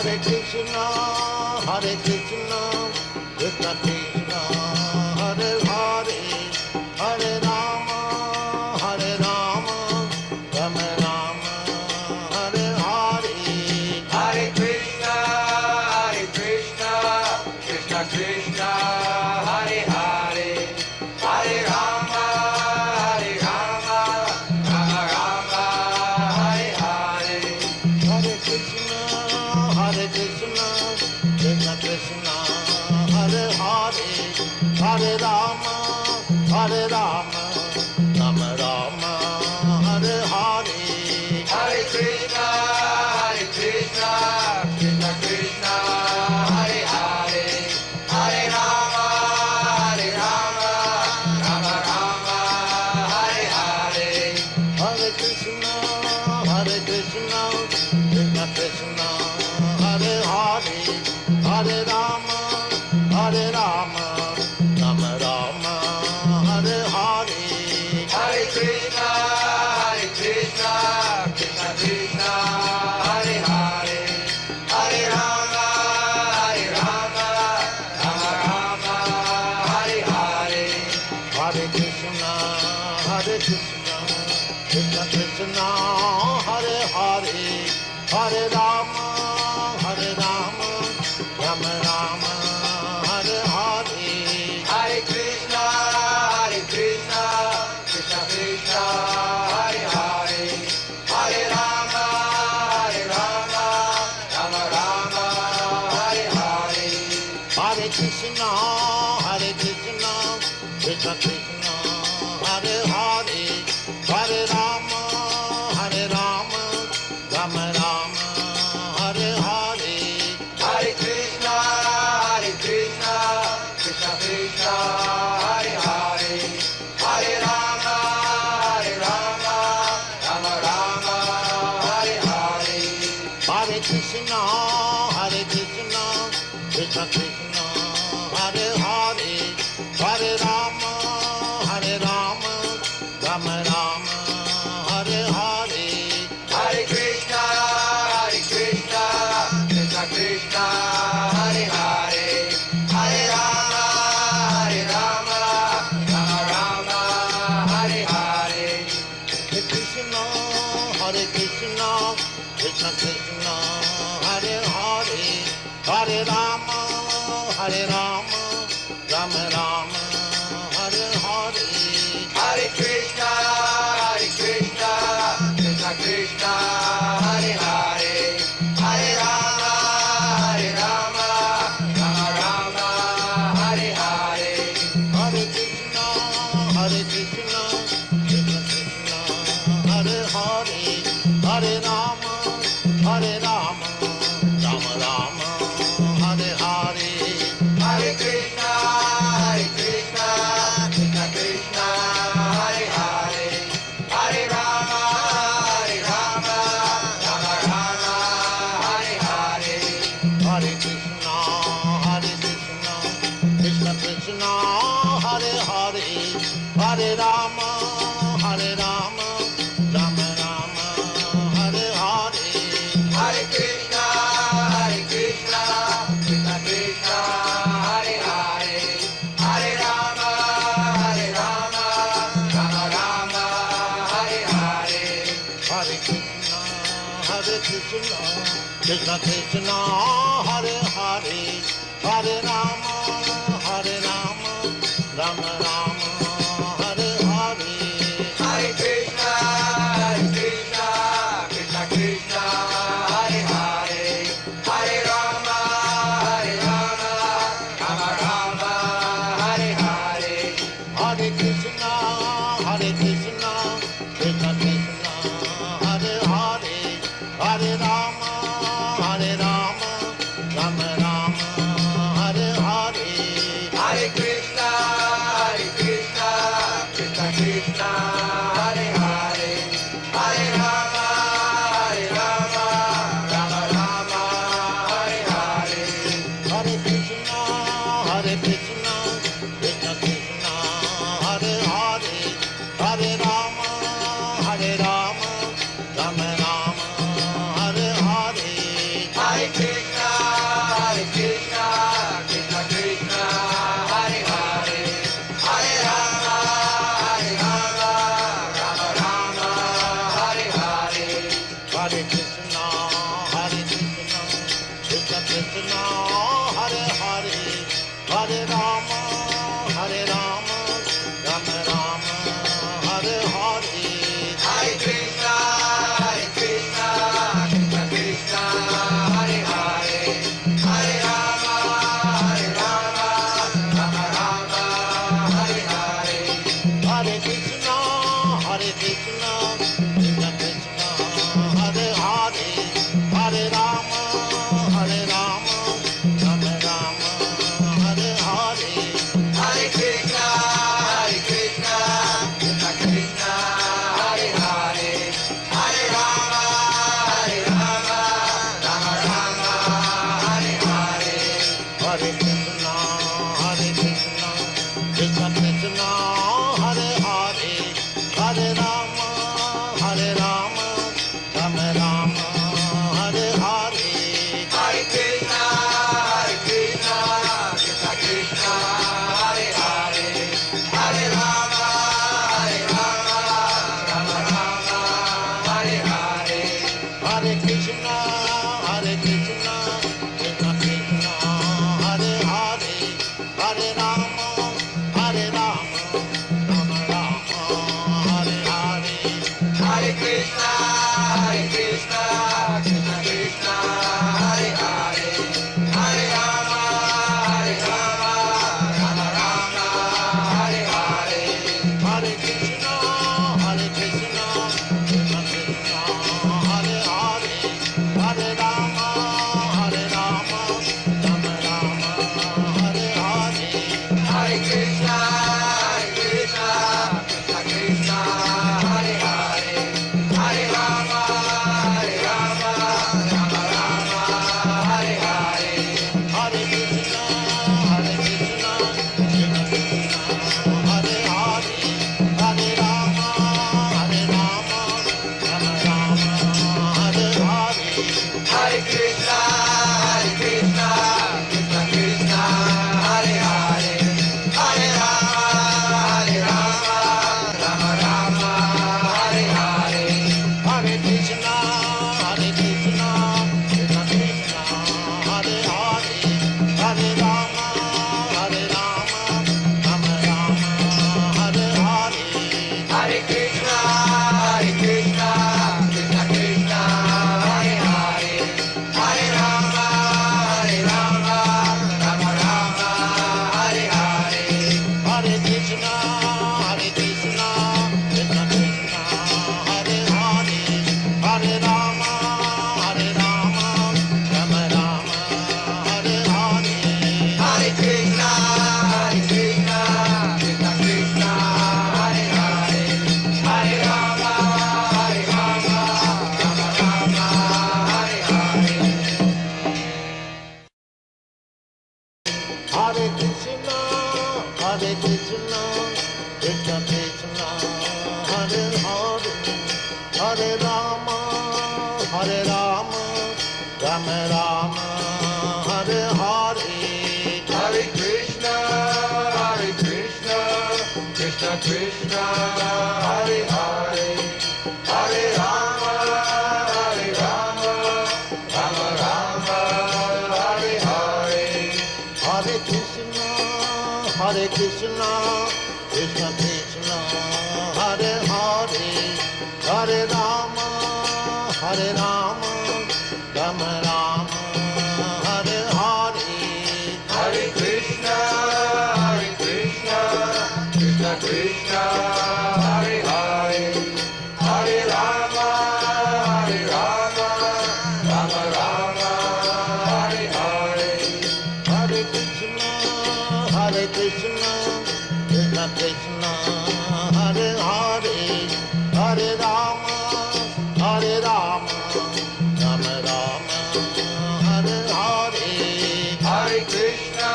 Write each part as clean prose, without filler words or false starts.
Hare Krishna, Hare Krishna, Krishna Krishna, Hare Hare, Hare Rama, Hare Rama, Rama Rama, Hare Hare. Hare Krishna, Krishna Krishna, Hare Hare, Hare Rama, Rama Rama, Hare Hare. Hare Krishna, Krishna Krishna, Hare Hare, Hare Rama, Rama Rama, Hare Hare. Hare Krishna, Krishna Krishna, Hare Hare, Hare Rama, Rama Rama, Hare Hare. Hare Krishna, Krishna Krishna, Hare Hare, Hare Rama, Rama Rama, Hare Hare. Hare Krishna, Krishna Krishna, Hare Hare, Hare Rama, Rama Rama, Hare Hare. Hare Krishna, Krishna Krishna, Hare Hare, Hare Rama, Rama Rama, Hare Hare. Hare Krishna, Krishna Krishna, Hare Hare, Hare Rama, Rama Rama, Hare Hare. Hare Krishna, Krishna Krishna, Hare Hare, Hare Rama, Rama Rama, Hare Hare. Hare Krishna, Krishna Krishna, Hare Hare, Hare Rama, Rama Rama, Hare Hare. Hare Krishna, Krishna Krishna, Hare Hare, Hare Rama, Rama Rama, Hare Hare. Hare Krishna, Krishna Krishna, Hare Hare, Hare Rama, Rama Rama, Hare Hare. Hare Krishna, Krishna Krishna, Hare Hare, Hare Rama, Rama Rama, Hare Hare. Hare Krishna, Krishna Krishna, Hare Hare, Hare Rama, Rama Rama, Hare Hare. Hare Krishna, Krishna Krishna, Hare Hare, Hare Rama, Rama Rama, Hare Hare. Hare Krishna, Krishna Krishna, Hare Hare, Hare Rama, Rama Rama, Hare Hare. Hare Krishna, Krishna Krishna, Hare Hare, Hare Rama, Rama Rama, Hare Hare. Hare Krishna, Krishna Krishna, Hare Hare, Hare Rama, Rama Rama, Hare Hare. Hare Krishna, Krishna Krishna, Hare Hare, Hare Rama, Rama Rama, Hare Hare. Hare Krishna, Krishna Krishna, Hare Hare, Hare Rama, Rama Rama, Hare Hare. Hare Krishna, Krishna Krishna, Hare Hare, Hare Rama, Rama Rama, Hare Hare. Hare Krishna, Krishna, Hare Krishna, Krishna Krishna, Hare Hare, Hare Rama, Rama Rama, Hare Hare. Hare Krishna, Hare Krishna, Krishna Krishna, Hare Hare, Hare Rama, Rama Rama, Hare Hare. Hare Krishna, Krishna Krishna, Hare Hare, Hare Rama, Rama Rama, Hare Hare. Hare Krishna, Hare Krishna, Krishna Krishna, Hare Hare, Hare Rama, Rama Rama, Hare Hare. Hare Krishna, Krishna Krishna, Hare Hare, Hare Rama, Rama Rama, Hare Hare. Hare Krishna, Hare Krishna, Krishna Krishna, Hare Hare, Hare Rama, Rama Rama, Hare Hare. Hare Krishna, Krishna Krishna, Hare Hare, Hare Rama, Rama Rama, Hare Hare. Hare Krishna, Hare Krishna, Krishna Krishna, Hare Hare, Hare Rama, Rama Rama, Hare Hare. Hare Krishna, Krishna Krishna, Hare Hare, Hare Rama, Rama Rama, Hare Hare. Hare Krishna, Hare Krishna, Krishna Krishna, Hare Hare, Hare Rama, Rama Rama, Hare Hare. Hare Krishna, Krishna Krishna, Hare Hare, Hare Rama, Rama Rama, Hare Hare. Hare Krishna, Hare Krishna, Krishna Krishna, Hare Hare, Hare Rama, Rama Rama, Hare Hare. Hare Krishna, Krishna Krishna, Hare Hare, Hare Rama, Rama Rama, Hare Hare. Hare Krishna,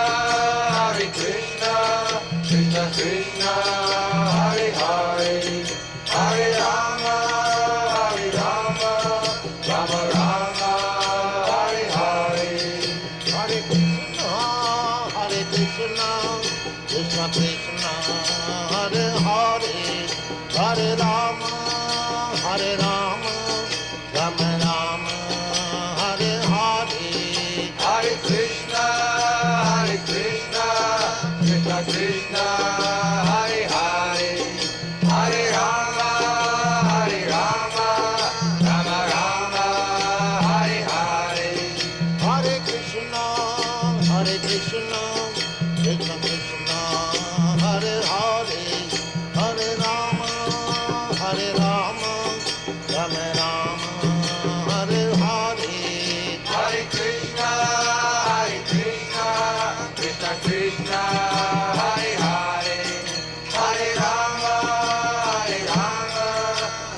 Hare Krishna, Krishna Krishna, Hare Hare, Hare Rama, Rama Rama, Hare Hare. Hare Krishna, Krishna Krishna, Hare Hare, Hare Rama, Rama Rama, Hare Hare. Hare Krishna, Hare Krishna, Krishna Krishna, Hare Hare, Hare Rama, Rama Rama, Hare Hare. Hare Krishna, Krishna Krishna, Hare Hare, Hare Rama, Rama Rama, Hare Hare. Hare Krishna, Hare Krishna, Krishna Krishna, Hare Hare, Hare Rama, Rama Rama, Hare Hare. Hare Krishna, Krishna Krishna, Hare Hare, Hare Rama,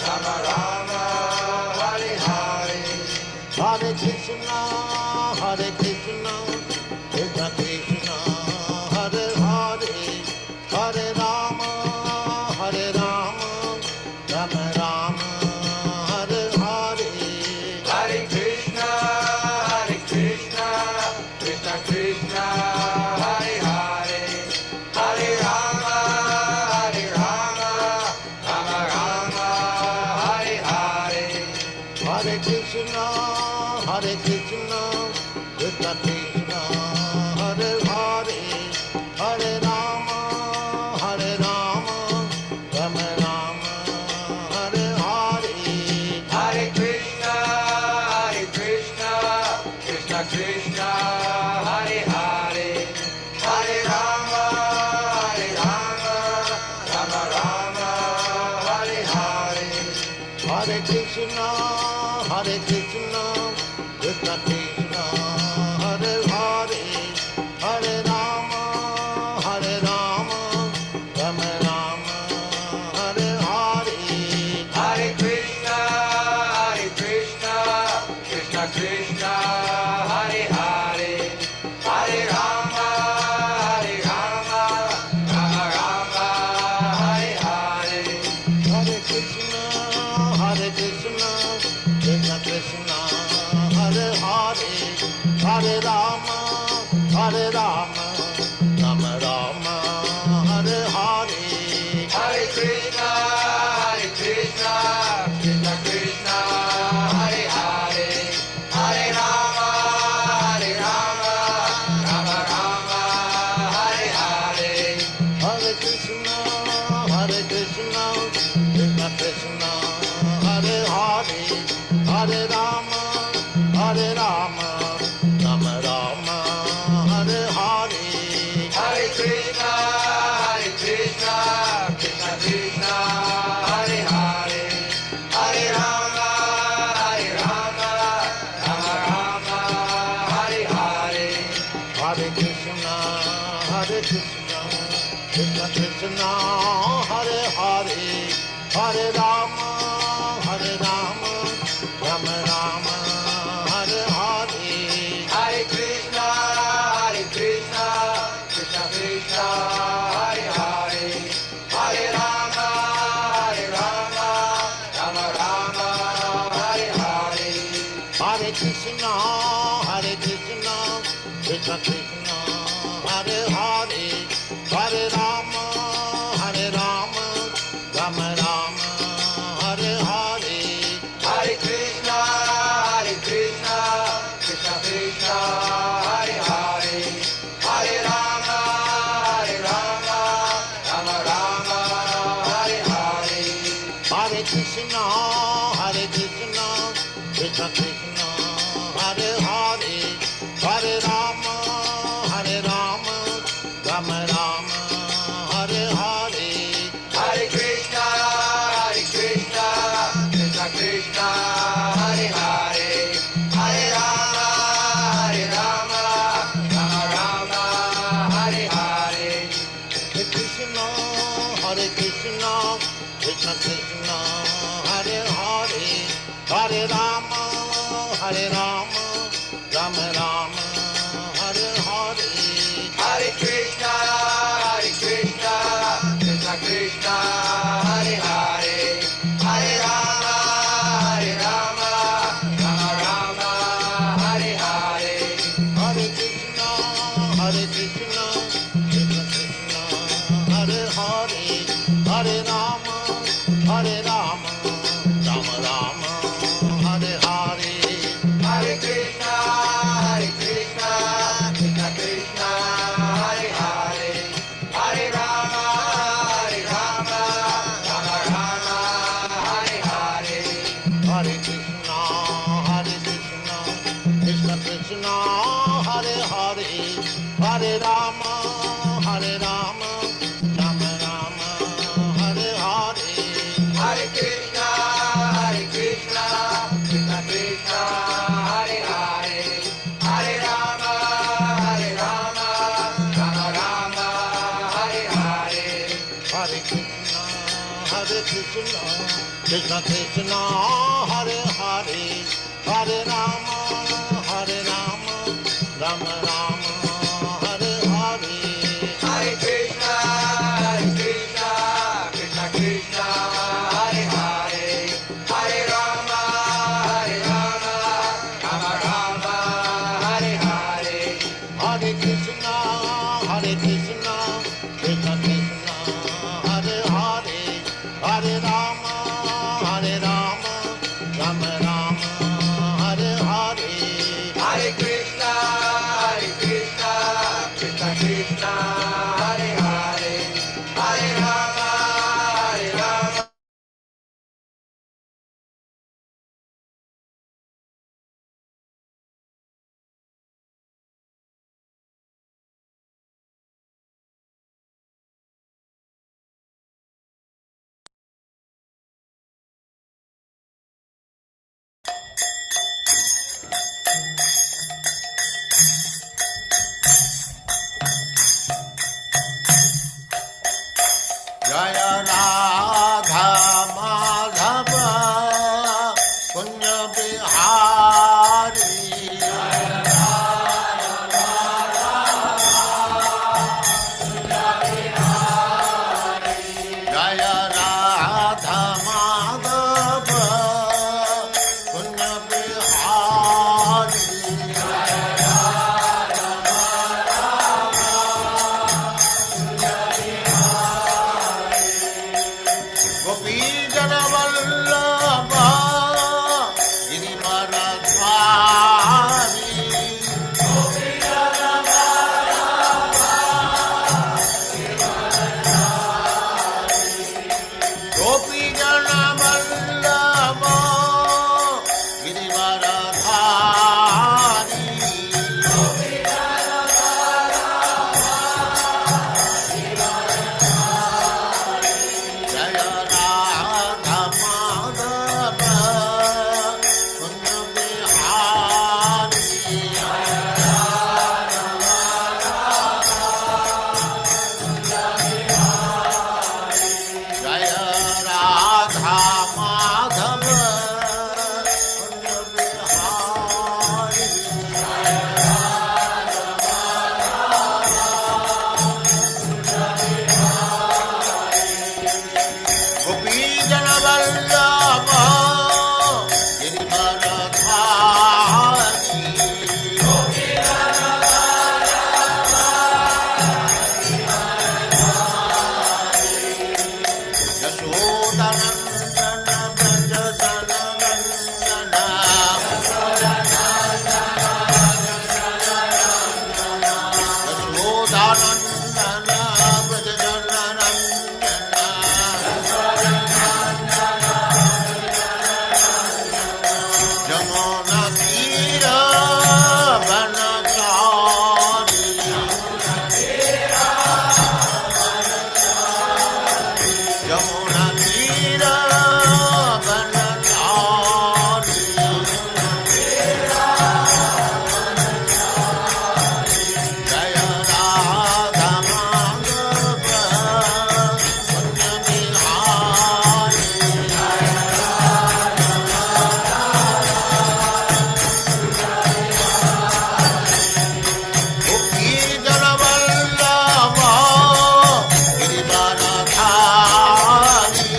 Rama Rama, Hare Hare. Hare Krishna, Hare Krishna, Krishna Krishna, Hare Hare, Hare Rama, Rama Rama, Hare Hare. Hare Krishna, Krishna Krishna, Hare Hare, Hare Rama, Rama Rama, Hare Hare. Hare Krishna, Hare Krishna, Krishna Krishna, Hare Hare, Hare Rama, Rama Rama, Hare Hare. Hare Krishna, Krishna Krishna, Hare Hare, Hare Rama, Rama Rama, Hare Hare. Hare Krishna, Krishna Krishna, Hare Hare, Hare Rama, Rama Rama, Hare Hare. Hare Krishna, Krishna Krishna, Hare Hare, Hare Rama, Rama Rama, Hare Hare. Hare Krishna, Krishna Krishna, Hare Hare, Hare Rama, Rama Rama, Hare Hare. Hare Krishna, Krishna Krishna, Hare Hare, Hare Rama, Rama Rama, Hare Hare. Hare Krishna, Krishna Krishna, Hare Hare, Hare Rama, Rama Rama, Hare Hare. Hare Krishna, Krishna Krishna, Hare Hare, Hare Rama, Rama Rama, Hare Hare. Hare Krishna, Krishna Krishna, Hare Hare, Hare Rama, Rama Rama, Hare Hare. Hare Krishna, Krishna Krishna, Hare Hare, Hare Rama, Rama Rama, Hare Hare. Hare Krishna, Krishna Krishna, Hare Hare, Hare Rama, Rama Rama, Hare Hare. Hare Krishna, Krishna Krishna, Hare Hare, Hare Rama, Rama Rama, Hare Hare. Hare Krishna, Krishna Krishna, Hare Hare, Hare Rama, Rama Hare Hare. Hare Krishna, Krishna Krishna, Hare Hare, Hare Rama, Rama Rama, Hare Hare. Hare Krishna, Krishna Krishna, Hare Hare, Hare Rama, Rama Hare Hare. Hare Krishna, Krishna Krishna, Hare Hare, Hare Rama, Rama Rama, Hare Hare. Hare Krishna, Krishna Krishna, Hare Hare, Hare Rama, Rama Hare Hare. Hare Krishna, Krishna Krishna, Hare Hare, Hare Rama, Rama Rama, Hare Hare. Hare Krishna, Krishna Krishna, Hare Hare, Hare Rama, Rama Hare Hare. Hare Krishna, Krishna Krishna, Hare Hare, Hare Rama, Rama Rama, Hare Hare. Hare Krishna, Krishna Krishna, Hare Hare, Hare Rama, Rama Hare Hare. Hare Krishna, Krishna Krishna, Hare Hare, Hare Rama, Rama Rama, Hare Hare. Hare Krishna, Bihari. Jaya Radha Madhava Kunja Bihari. Gopi Jana Vallabha Girivaradhari. Gopi Jana Vallabha Girivaradhari. Jaya Radha Madhava Kunja Bihari. Jaya Radha Madhava Kunja Bihari. Gopi Jana Vallabha Girivaradhari. Yashodanandana Brajajanandana. Yashodanandana Brajajanandana. Jamuna Tira Vanachari. Jamuna Tira Vanachari. Jaya Radha Madhava Kunja Bihari. Gopi Jana Vallabha Girivaradhari.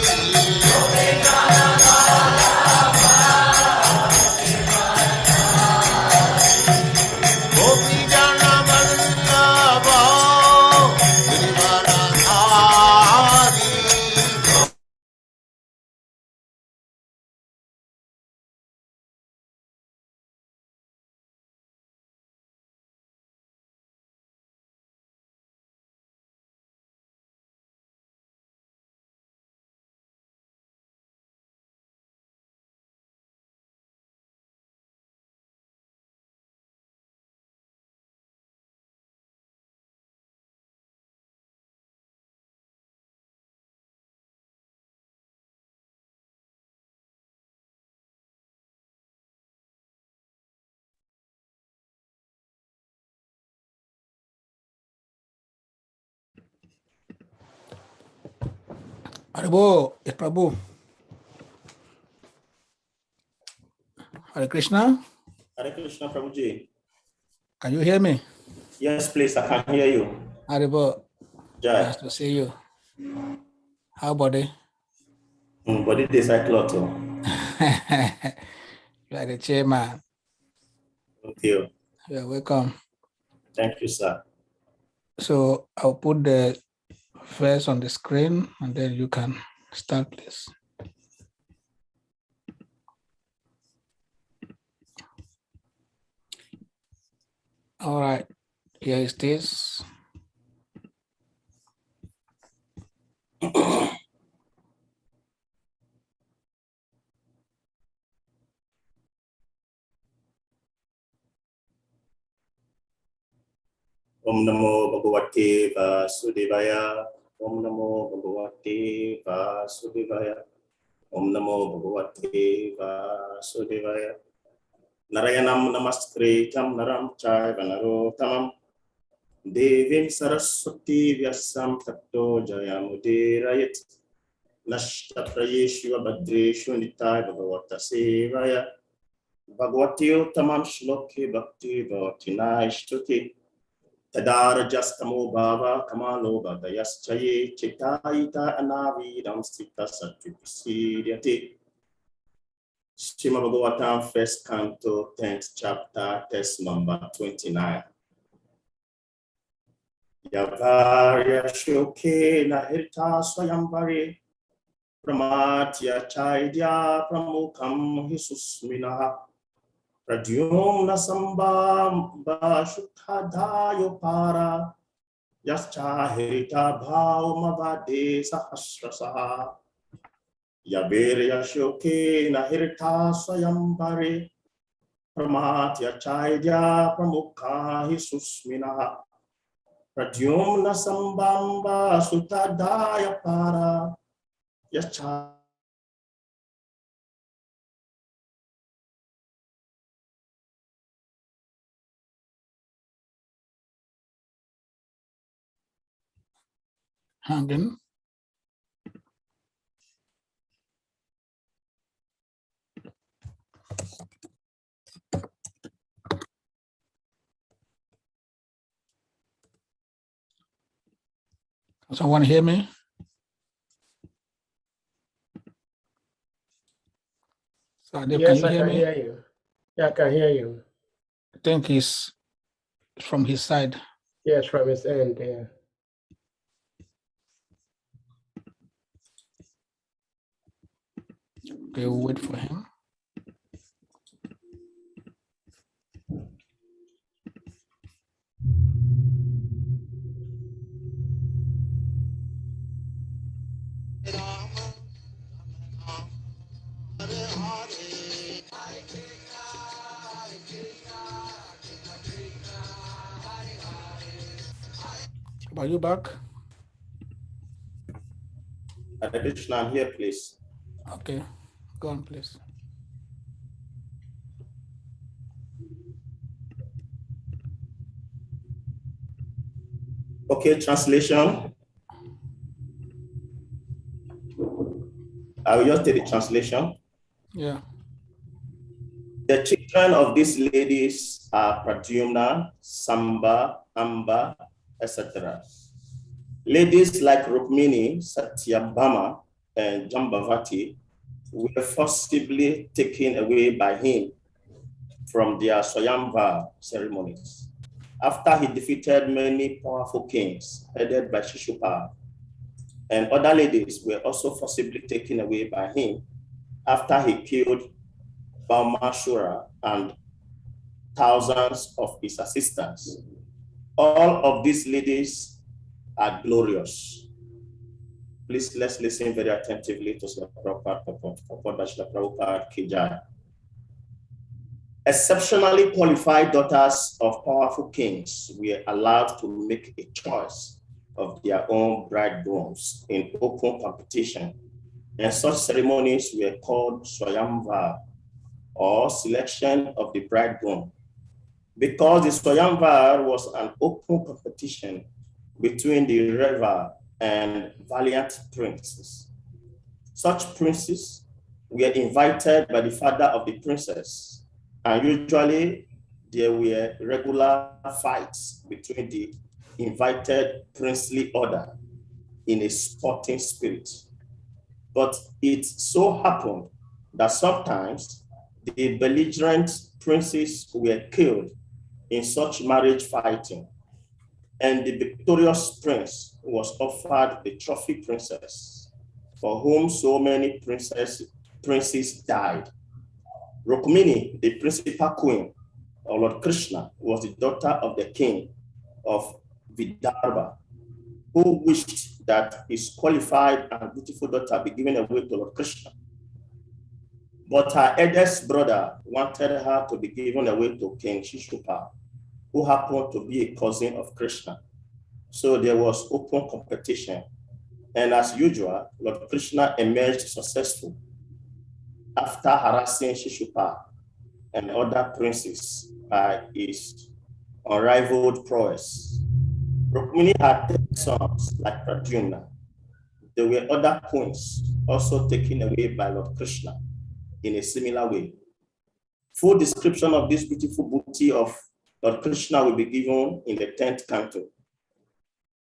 Gopi Jana Vallabha Girivaradhari. Prabhu, yes, Prabhu. Hare Krishna. Hare Krishna, Prabhuji. Can you hear me? Yes, please, I can hear you. Haribo, Jai. nice to see you. How about it? Body this I cloth. You are the chairman. Thank you. You are welcome. Thank you, sir. So I'll put the verse on the screen and then you can start, please. All right, here is this. Om Namo Bhagavate Vasudevaya. Om Namo Bhagavate Vasudevaya. Om Namo Bhagavate Vasudevaya. Narayanam Namaskritam Naram Chaiva Narottamam Devim Saraswati Vyasam Tato Jayamudirayat Nashtaprayeshu Abhadreshu Nitai Bhagavata Sevaya Bhagavati Uttamam Shloki Bhakti Bhatina Ishtuti Tadara Jastamo Bhava Kamalo Bhadayaschaye Chitaita Anavidam Sita Satyupisidyati. Srimad Bhagavatam, first canto, 10th chapter, text number 29. Yavarya Shoke Nahirta Swayambari Pramatya Chaidya Pramukam Hisusminaha Pradyumna Sambamba Shukhadayo Para Yascha Hirita Bhaumavade Sahasrasaha Yavarya Shoke Nahirta Swayambari Pramatya Chaidya Pramukha Hisusminaha Pradyumna Sambamba Sutadaya Para Yacha. Hanging. Can someone hear me? Sadev, Yes, can I you hear can me? hear you. Yeah, I can hear you. I think it's from his side. Yes, from his end there. Okay, we'll wait for him. Are you back? Krishna, I'm here, please. Okay, go on, please. Okay, translation. I will just take the translation. Yeah. The children of these ladies are Pradyumna, Samba, Amba, etc. Ladies like Rukmini, Satyabhama, and Jambavati were forcibly taken away by him from their Swayamvar ceremonies. After he defeated many powerful kings headed by Shishupal, and other ladies were also forcibly taken away by him after he killed Balmashura and thousands of his assistants. All of these ladies are glorious. Please, let's listen very attentively to Srila Prabhupada Kijai. Exceptionally qualified daughters of powerful kings were allowed to make a choice of their own bridegrooms in open competition, and such ceremonies were called Swayamvar, or selection of the bridegroom. Because the Swayamvar was an open competition between the Reva and valiant princes. Such princes were invited by the father of the princess, and usually there were regular fights between the invited princely order in a sporting spirit. But it so happened that sometimes the belligerent princes were killed in such marriage fighting, and the victorious prince was offered the trophy princess, for whom so many princes died. Rukmini, the principal queen, or Lord Krishna, was the daughter of the king of Vidarbha, who wished that his qualified and beautiful daughter be given away to Lord Krishna. But her eldest brother wanted her to be given away to King Shishupal, who happened to be a cousin of Krishna. So there was open competition. And as usual, Lord Krishna emerged successful after harassing Shishupal and other princes by his unrivaled prowess. Rukmini had 10 sons like Pradyumna. There were other queens also taken away by Lord Krishna in a similar way. Full description of this beautiful booty of Lord Krishna will be given in the 10th canto.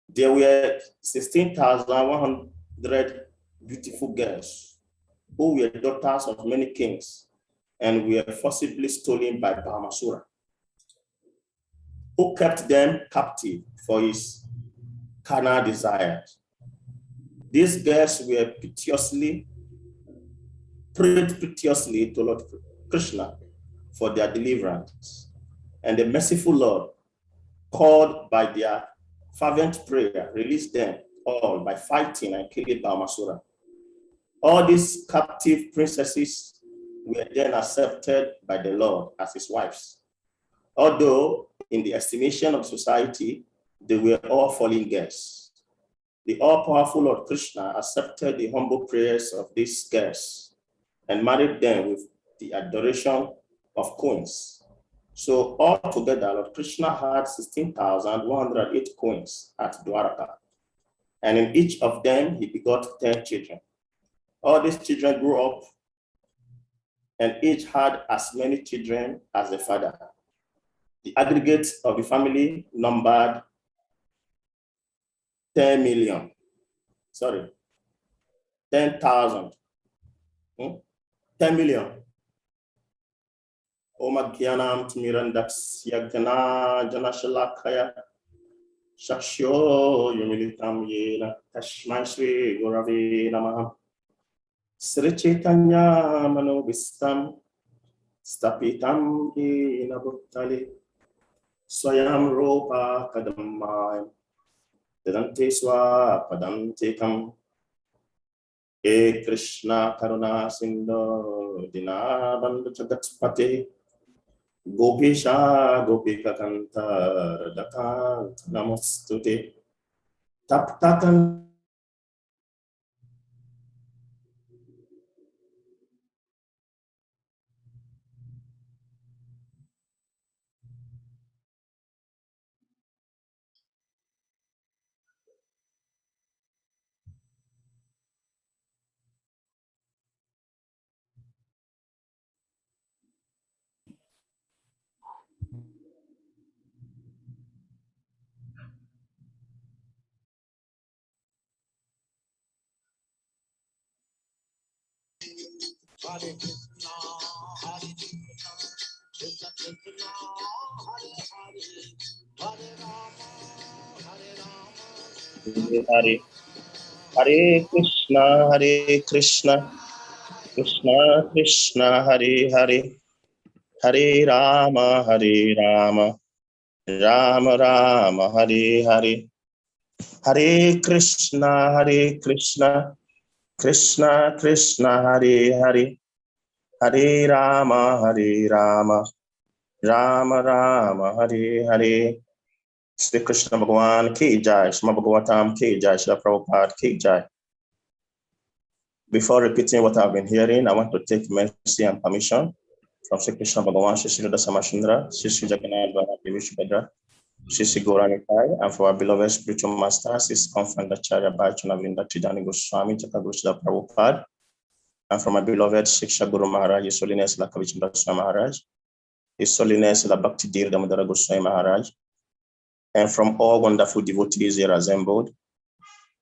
There were 16,100 beautiful girls who were daughters of many kings and were forcibly stolen by Bhamasura, who kept them captive for his carnal desires. These girls were prayed piteously to Lord Krishna for their deliverance, and the merciful Lord, called by their fervent prayer, released them all by fighting and killing Bhamasura. All these captive princesses were then accepted by the Lord as his wives, although in the estimation of society, they were all fallen girls. The all-powerful Lord Krishna accepted the humble prayers of these girls and married them with the adoration of queens. So altogether, Lord Krishna had 16,108 queens at Dwaraka, and in each of them, he begot 10 children. All these children grew up, and each had as many children as the father. The aggregate of the family numbered 10,000. 10 million. Omagyanam Tmirandax Yagana Janashalakaya Shakshyo Yumilitam Yena Tashmashri Guravi Namaha Sri Chaitanya Manobistam Stapitam Yena Bhuttali Swayam Ropa Kadamaya Vedante Swa Padam Tekam E Krishna Karuna Sindho Dina Bandhu Jagatpate Gopisha Gopika Kanta Radaka Namostute Taptakan. Hare Krishna, Hare Krishna, Krishna Krishna, Hare Hare, Hare Rama, Hare Hare Krishna, Hare Krishna, Krishna Krishna, Hare Hare, Hare Rama, Rama Rama, Hare Hare. Hare Krishna, Krishna Krishna, Hare Hare, Hare Rama, Rama Rama, Hare Hare. Shri Krishna Bhagavan ki jai, Shri Bhagavatam ki jai, Shri Prabhupada ki jai. Before repeating what I've been hearing, I want to take mercy and permission from Shri Krishna Bhagavan, Shri Sri Samashindra, Shri Jagannath Devi Subhadra, Shri Gauranikai, and for our beloved spiritual masters, His Confirmed Acharya Bhaichanavinda Tridani Goswami, Jakagoshla Prabhupada, and from my beloved Shiksha Guru Maharaj, His Holiness Lakavichandra Goswami Maharaj, His Holiness La Bhakti Dir Damodara Goswami Maharaj, and from all wonderful devotees here assembled,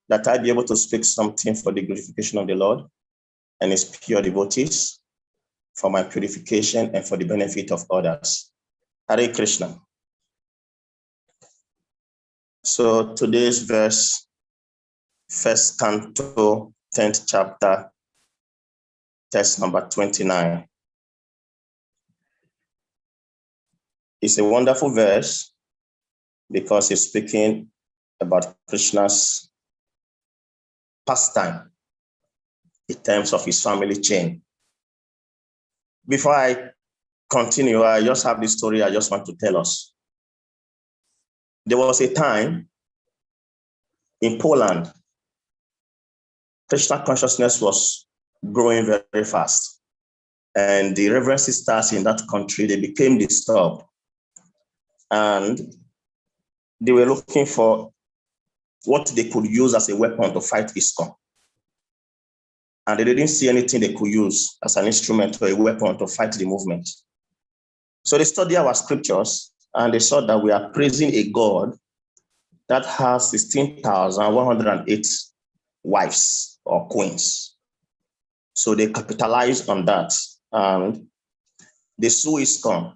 that I be able to speak something for the glorification of the Lord and His pure devotees, for my purification and for the benefit of others. Hare Krishna. So today's verse, 1st Canto, 10th chapter, text number 29. It's a wonderful verse because it's speaking about Krishna's pastime in terms of his family chain. Before I continue, I just have this story I just want to tell us. There was a time in Poland, Krishna consciousness was growing very fast. And the Reverend sisters in that country, they became disturbed. And they were looking for what they could use as a weapon to fight ISKCON. And they didn't see anything they could use as an instrument or a weapon to fight the movement. So they study our scriptures and they saw that we are praising a God that has 16,108 wives or queens. So they capitalized on that and they sue ISKCON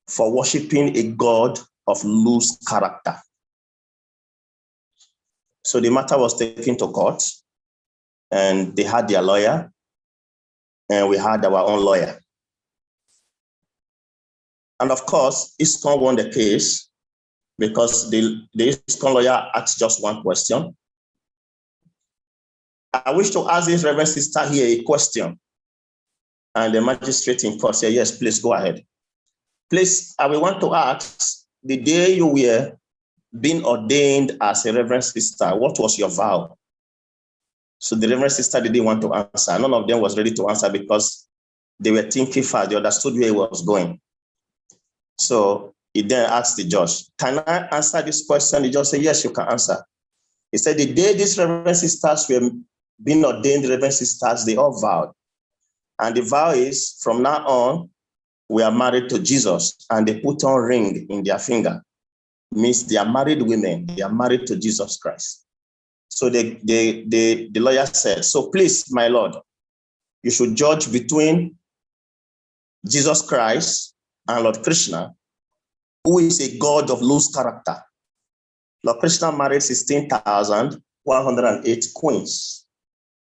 for worshiping a God of loose character. So the matter was taken to court and they had their lawyer and we had our own lawyer. And of course, ISKCON won the case because the ISKCON lawyer asked just one question. I wish to ask this Reverend Sister here a question. And the magistrate in court said, yes, please go ahead. Please, I will want to ask, the day you were being ordained as a Reverend Sister, what was your vow? So the Reverend Sister didn't want to answer. None of them was ready to answer because they were thinking fast. They understood where he was going. So he then asked the judge, can I answer this question? The judge said, yes, you can answer. He said, the day these Reverend Sisters were being ordained Reverend Sisters, they all vowed. And the vow is, from now on, we are married to Jesus. And they put on ring in their finger. Means they are married women. They are married to Jesus Christ. So the lawyer said, so please, my Lord, you should judge between Jesus Christ and Lord Krishna, who is a God of loose character. Lord Krishna married 16,108 queens.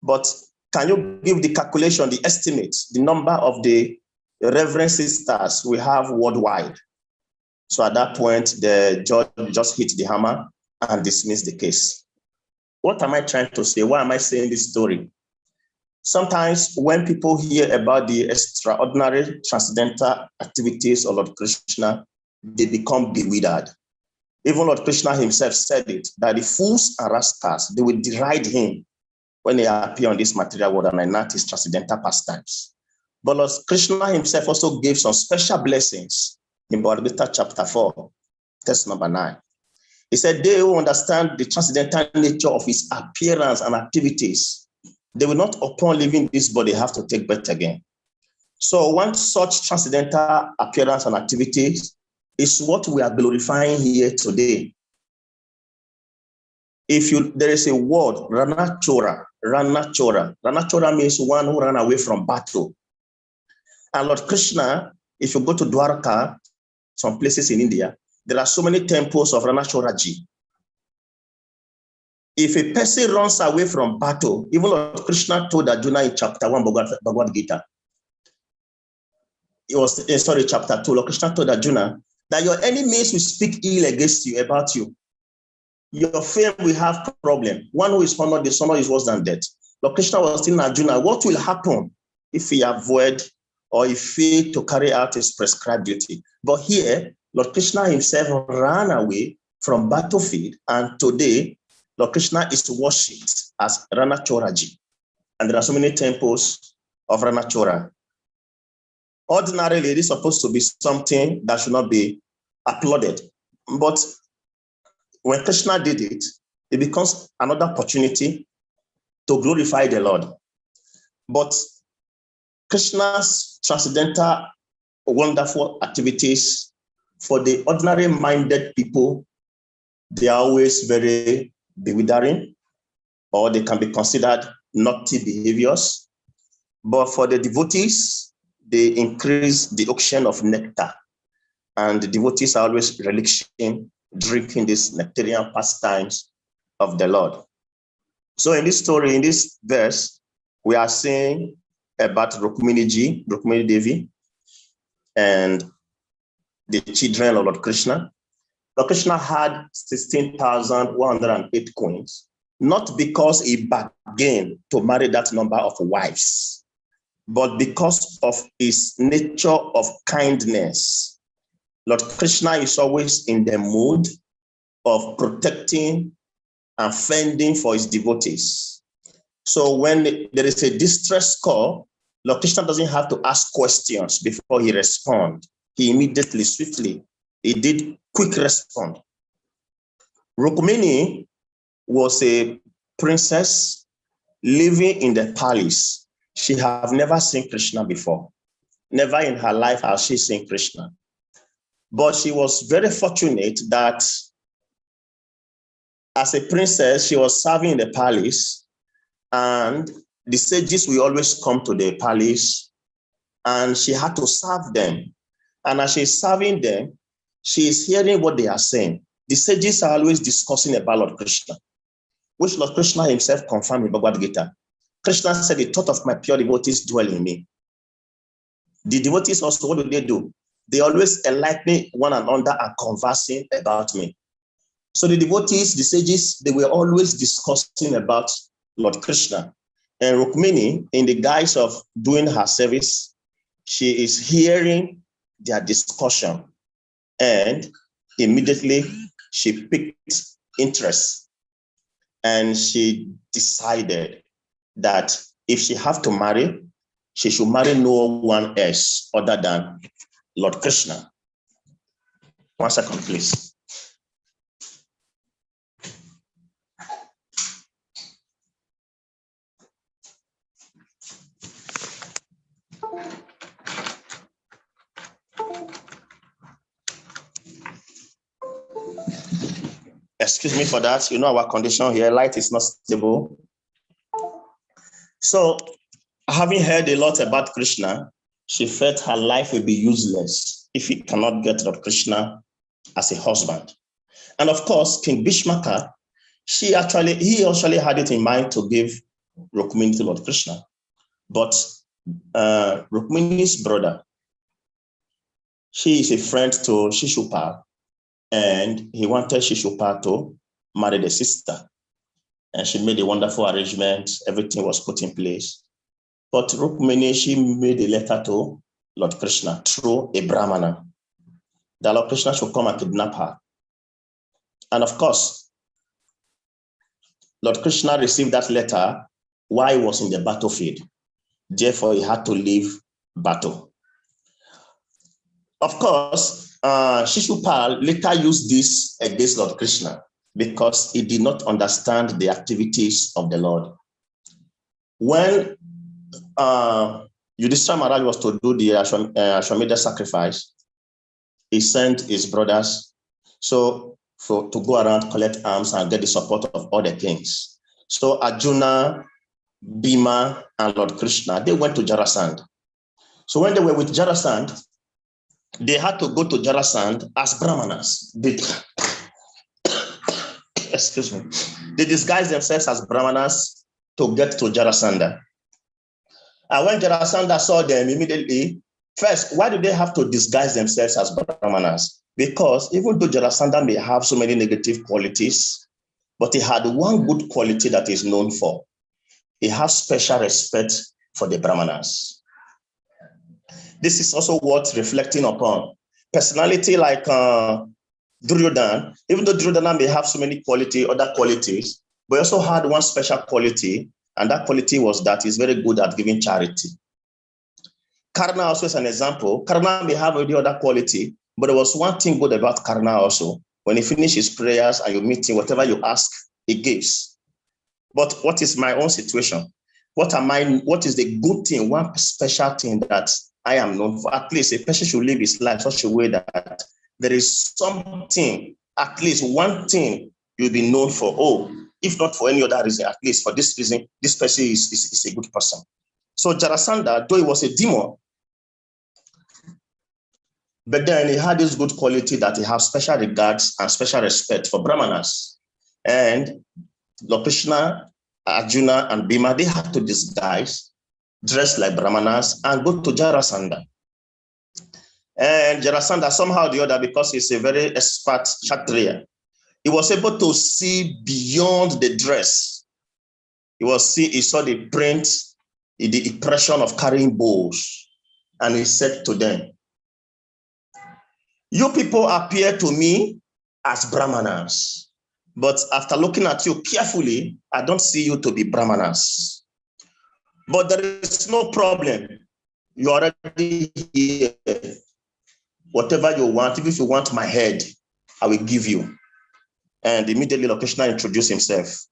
But can you give the calculation, the estimate, the number of the Reverend Sisters we have worldwide? So at that point, the judge just hit the hammer and dismissed the case. What am I trying to say? Why am I saying this story? Sometimes when people hear about the extraordinary transcendental activities of Lord Krishna, they become bewildered. Even Lord Krishna himself said it, that the fools and rascals, they will deride him when they appear on this material world and enact his transcendental pastimes. But Lord Krishna himself also gave some special blessings in Bhagavad Gita chapter 4, text number 9. He said, they who understand the transcendental nature of his appearance and activities, they will not, upon leaving this body, have to take birth again. So one such transcendental appearance and activities is what we are glorifying here today. There is a word, Ranachora. Ranachora means one who ran away from battle. And Lord Krishna, if you go to Dwarka, some places in India, there are so many temples of Ranachoraji. If a person runs away from battle, even Lord Krishna told Arjuna in chapter 1 Bhagavad Gita, chapter 2, Lord Krishna told Arjuna that your enemies will speak ill against you, about you. Your fame will have problem. One who is honored, dishonor is worse than death. Lord Krishna was telling Arjuna, what will happen if he avoid or he fail to carry out his prescribed duty? But here, Lord Krishna himself ran away from battlefield, and today, Lord Krishna is worshipped as Ranachoraji. And there are so many temples of Ranachora. Ordinarily, it is supposed to be something that should not be applauded. But when Krishna did it, it becomes another opportunity to glorify the Lord. But Krishna's transcendental, wonderful activities, for the ordinary minded people, they are always very bewildering, or they can be considered naughty behaviors. But for the devotees, they increase the auction of nectar. And the devotees are always relishing, drinking these nectarian pastimes of the Lord. So in this story, in this verse, we are saying about Rukmini Devi, and the children of Lord Krishna. Lord Krishna had 16,108 queens, not because he bargained to marry that number of wives, but because of his nature of kindness. Lord Krishna is always in the mood of protecting and fending for his devotees. So when there is a distress call, Lord Krishna doesn't have to ask questions before he responds. He immediately, swiftly, he did quick respond. Rukmini was a princess living in the palace. She have never seen Krishna before. Never in her life has she seen Krishna. But she was very fortunate that as a princess, she was serving in the palace, and the sages will always come to the palace, and she had to serve them. And as she's serving them, she is hearing what they are saying. The sages are always discussing about Lord Krishna, which Lord Krishna himself confirmed in Bhagavad Gita. Krishna said, the thought of my pure devotees dwell in me. The devotees also, what do? They always enlighten one another and conversing about me. So the devotees, the sages, they were always discussing about Lord Krishna. And Rukmini, in the guise of doing her service, she is hearing their discussion. And immediately she picked interest. And she decided that if she have to marry, she should marry no one else other than Lord Krishna. 1 second, please. Excuse me for that. You know our condition here, light is not stable. So, having heard a lot about Krishna, she felt her life will be useless if he cannot get Lord Krishna as a husband. And of course, King Bhishmaka, he actually had it in mind to give Rukmini to Lord Krishna. But Rukmini's brother, she is a friend to Shishupal, and he wanted Shishupal to marry the sister. And she made a wonderful arrangement. Everything was put in place. But Rukmini, she made a letter to Lord Krishna through a Brahmana, that Lord Krishna should come and kidnap her. And of course, Lord Krishna received that letter while he was in the battlefield. Therefore, he had to leave battle. Of course, Shishupal later used this against Lord Krishna because he did not understand the activities of the Lord. When Yudhishthira Maharaj was to do the Ashwamedha sacrifice, he sent his brothers to go around, collect arms, and get the support of all the kings. So Arjuna, Bhima, and Lord Krishna, they went to Jarasandha. So when they were with Jarasandha, they had to go to Jarasandha as Brahmanas. Excuse me. They disguised themselves as Brahmanas to get to Jarasandha. And when Jarasandha saw them immediately, first, why do they have to disguise themselves as Brahmanas? Because even though Jarasandha may have so many negative qualities, but he had one good quality that he's known for. He has special respect for the Brahmanas. This is also worth reflecting upon. Personality like Duryodhana, even though Duryodhana may have so many other qualities, but he also had one special quality, and that quality was that he's very good at giving charity. Karna also is an example. Karna may have any other quality, but there was one thing good about Karna also. When he finishes his prayers and you meet him, whatever you ask, he gives. But what is my own situation? What is the good thing, one special thing that I am known for? At least a person should live his life such a way that there is something, at least one thing you'll be known for. Oh, if not for any other reason, at least for this reason, this person is a good person. So Jarasandha, though he was a demon, but then he had this good quality that he has special regards and special respect for Brahmanas. And Lord Krishna, Arjuna, and Bhima, they had to disguise, dress like Brahmanas, and go to Jarasandha. And Jarasandha, somehow or the other, because he's a very expert Kshatriya, he was able to see beyond the dress. He saw the print, the impression of carrying bows, and he said to them, "You people appear to me as Brahmanas, but after looking at you carefully, I don't see you to be Brahmanas. But there is no problem. You're already here. Whatever you want, if you want my head, I will give you." And immediately Lord Krishna introduced himself.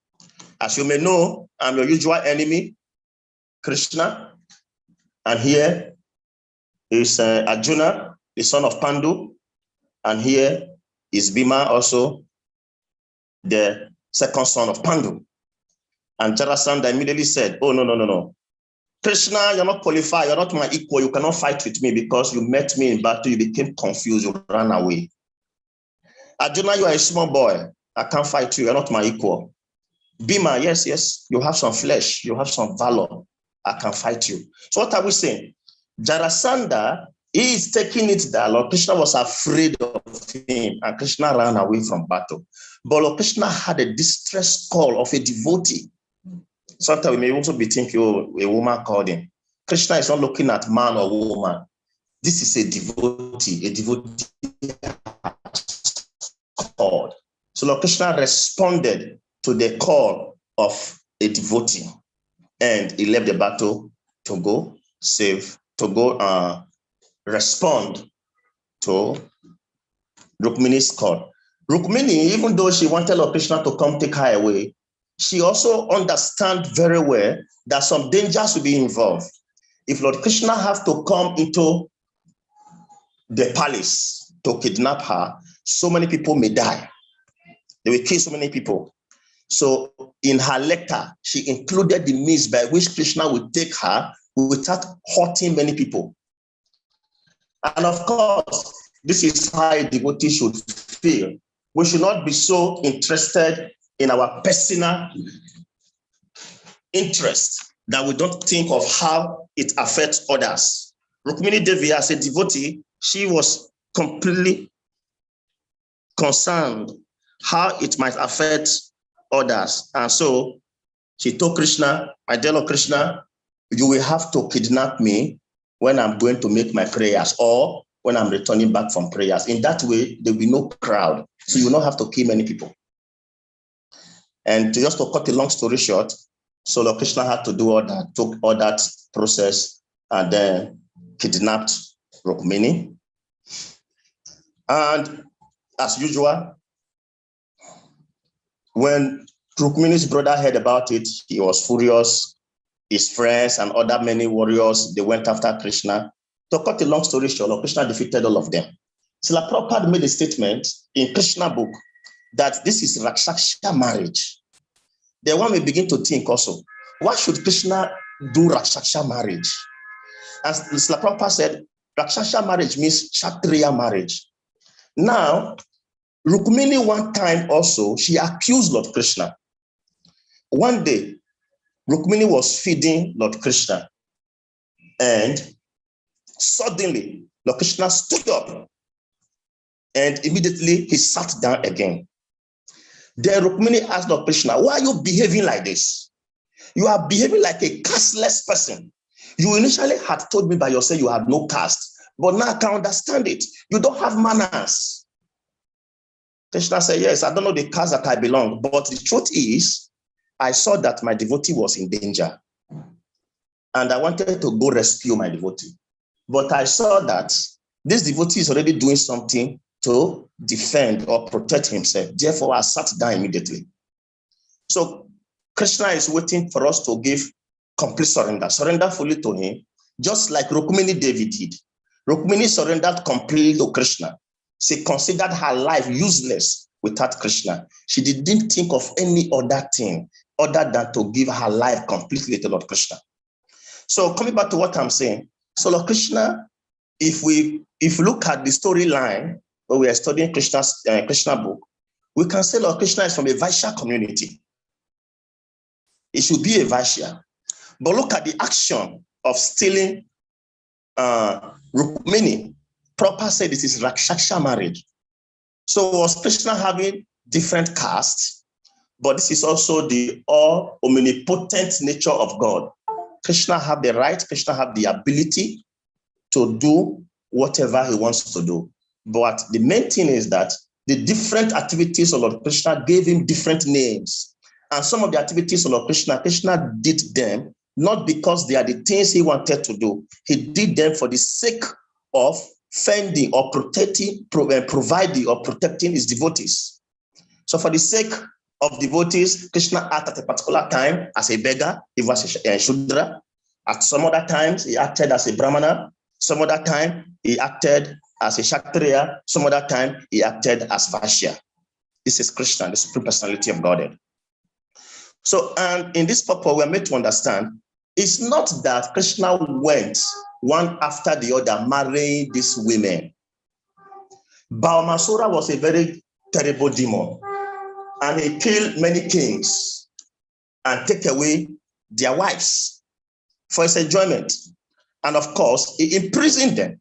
As you may know, I'm your usual enemy, Krishna. And here is Arjuna, the son of Pandu. And here is Bhima also, the second son of Pandu. And Jarasandha immediately said, oh, no. Krishna, you're not qualified. You're not my equal. You cannot fight with me because you met me in battle. You became confused. You ran away. Arjuna, you are a small boy. I can't fight you. You're not my equal. Bhima, yes. You have some flesh. You have some valor. I can fight you. So what are we saying? Jarasandha is taking it that Lord Krishna was afraid of him and Krishna ran away from battle. But Lord Krishna had a distress call of a devotee. Sometimes we may also be thinking, oh, a woman called him. Krishna is not looking at man or woman. This is a devotee. A devotee called. So Lord Krishna responded to the call of a devotee. And he left the battle to go respond to Rukmini's call. Rukmini, even though she wanted Lord Krishna to come take her away, she also understands very well that some dangers will be involved. If Lord Krishna have to come into the palace to kidnap her, so many people may die. They will kill so many people. So in her letter, she included the means by which Krishna would take her without hurting many people. And of course, this is how a devotee should feel. We should not be so interested in our personal interest that we don't think of how it affects others. Rukmini Devi, as a devotee, she was completely concerned how it might affect others. And so she told Krishna, my dear Lord Krishna, you will have to kidnap me when I'm going to make my prayers or when I'm returning back from prayers. In that way, there will be no crowd. So you will not have to kill many people. And just to cut a long story short, so Lord Krishna had to do all that, took all that process and then kidnapped Rukmini. And as usual, when Rukmini's brother heard about it, he was furious. His friends and other many warriors, they went after Krishna. To cut a long story short, Lord Krishna defeated all of them. Srila Prabhupada made a statement in Krishna book that this is Rakshasa marriage. Then one may begin to think also, why should Krishna do Rakshasa marriage? As Srila Prabhupada said, Rakshasa marriage means Kshatriya marriage. Now, Rukmini one time also, she accused Lord Krishna. One day, Rukmini was feeding Lord Krishna, and suddenly Lord Krishna stood up and immediately he sat down again. Then Rukmini asked Lord Krishna, why are you behaving like this? You are behaving like a casteless person. You initially had told me by yourself you had no caste, but now I can understand it. You don't have manners. Krishna said, yes, I don't know the caste that I belong, but the truth is, I saw that my devotee was in danger. And I wanted to go rescue my devotee. But I saw that this devotee is already doing something to defend or protect himself. Therefore, I sat down immediately. So Krishna is waiting for us to give complete surrender fully to him, just like Rukmini Devi did. Rukmini surrendered completely to Krishna. She considered her life useless without Krishna. She didn't think of any other thing other than to give her life completely to Lord Krishna. So coming back to what I'm saying, so Lord Krishna, if we look at the storyline where we are studying Krishna's Krishna book, we can say Lord Krishna is from a Vaishya community. It should be a Vaishya. But look at the action of stealing Rukmini. Prabhupada said this is Rakshasa marriage. So was Krishna having different castes? But this is also the all omnipotent nature of God. Krishna have the right, Krishna have the ability to do whatever he wants to do. But the main thing is that the different activities of Lord Krishna gave him different names. And some of the activities of Lord Krishna, Krishna did them not because they are the things he wanted to do. He did them for the sake of fending or protecting, providing or protecting his devotees. So for the sake of devotees, Krishna acted at a particular time as a beggar, he was a Shudra. At some other times, he acted as a Brahmana. Some other time, he acted as a Kshatriya. Some other time he acted as Vaishya. This is Krishna, the Supreme Personality of Godhead. So, and in this purpose, we are made to understand, it's not that Krishna went one after the other marrying these women. Baumasura was a very terrible demon, and he killed many kings and take away their wives for his enjoyment. And of course, he imprisoned them.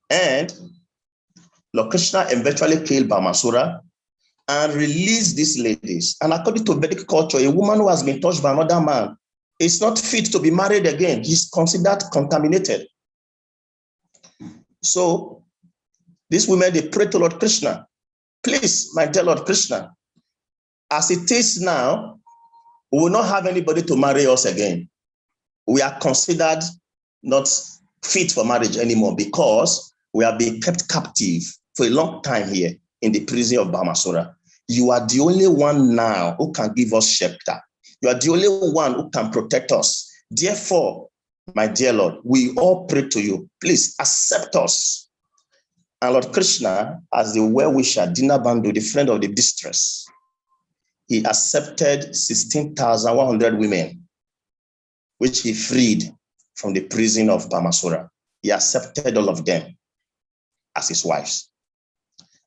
And Lord Krishna eventually killed Baumasura and released these ladies. And according to Vedic culture, a woman who has been touched by another man is not fit to be married again. He's considered contaminated. So these women, they pray to Lord Krishna, please, my dear Lord Krishna, as it is now, we will not have anybody to marry us again. We are considered not fit for marriage anymore because we have been kept captive for a long time here in the prison of Baumasura. You are the only one now who can give us shelter. You are the only one who can protect us. Therefore, my dear Lord, we all pray to you. Please accept us. And Lord Krishna, as the well-wisher, Dinabandhu, the friend of the distress, he accepted 16,100 women, which he freed from the prison of Baumasura. He accepted all of them as his wives.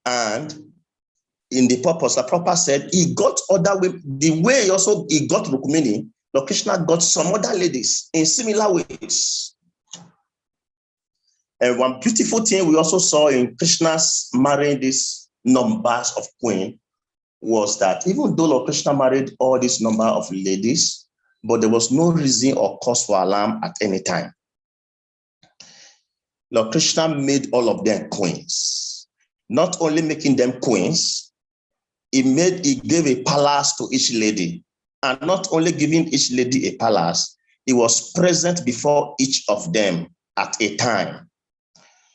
And in the purpose, the Prabhupada said he got other women. The way also he got Rukmini, Lord Krishna got some other ladies in similar ways. And one beautiful thing we also saw in Krishna's marrying these numbers of queens was that even though Lord Krishna married all this number of ladies, but there was no reason or cause for alarm at any time. Lord Krishna made all of them queens. Not only making them queens, he gave a palace to each lady. And not only giving each lady a palace, he was present before each of them at a time.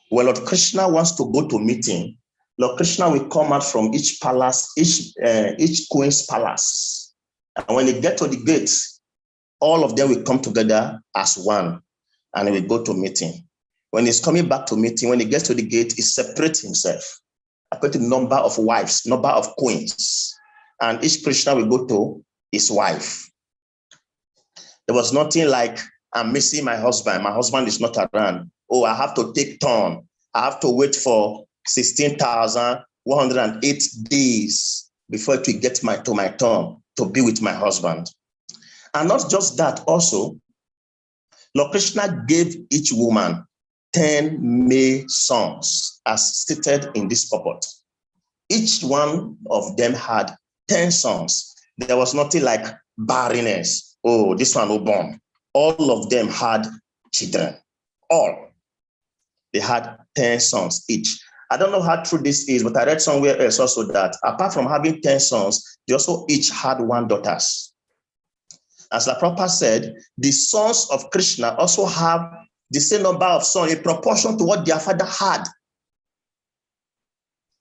When Lord Krishna wants to go to meeting, Lord Krishna will come out from each palace, each queen's palace. And when they get to the gate, all of them will come together as one, and he will go to meeting. When he's coming back to meeting, when he gets to the gate, he separates himself according to the number of wives, number of queens. And each Krishna will go to his wife. There was nothing like, I'm missing my husband is not around. Oh, I have to take turn. I have to wait for 16,108 days before it will get to my turn to be with my husband. And not just that, also, Lord Krishna gave each woman 10 male sons, as stated in this purport. Each one of them had 10 sons. There was nothing like barrenness. Oh, this one will born. All of them had children. All. They had 10 sons each. I don't know how true this is, but I read somewhere else also that apart from having 10 sons, they also each had one daughter. As the Prabhupada said, the sons of Krishna also have the same number of sons in proportion to what their father had.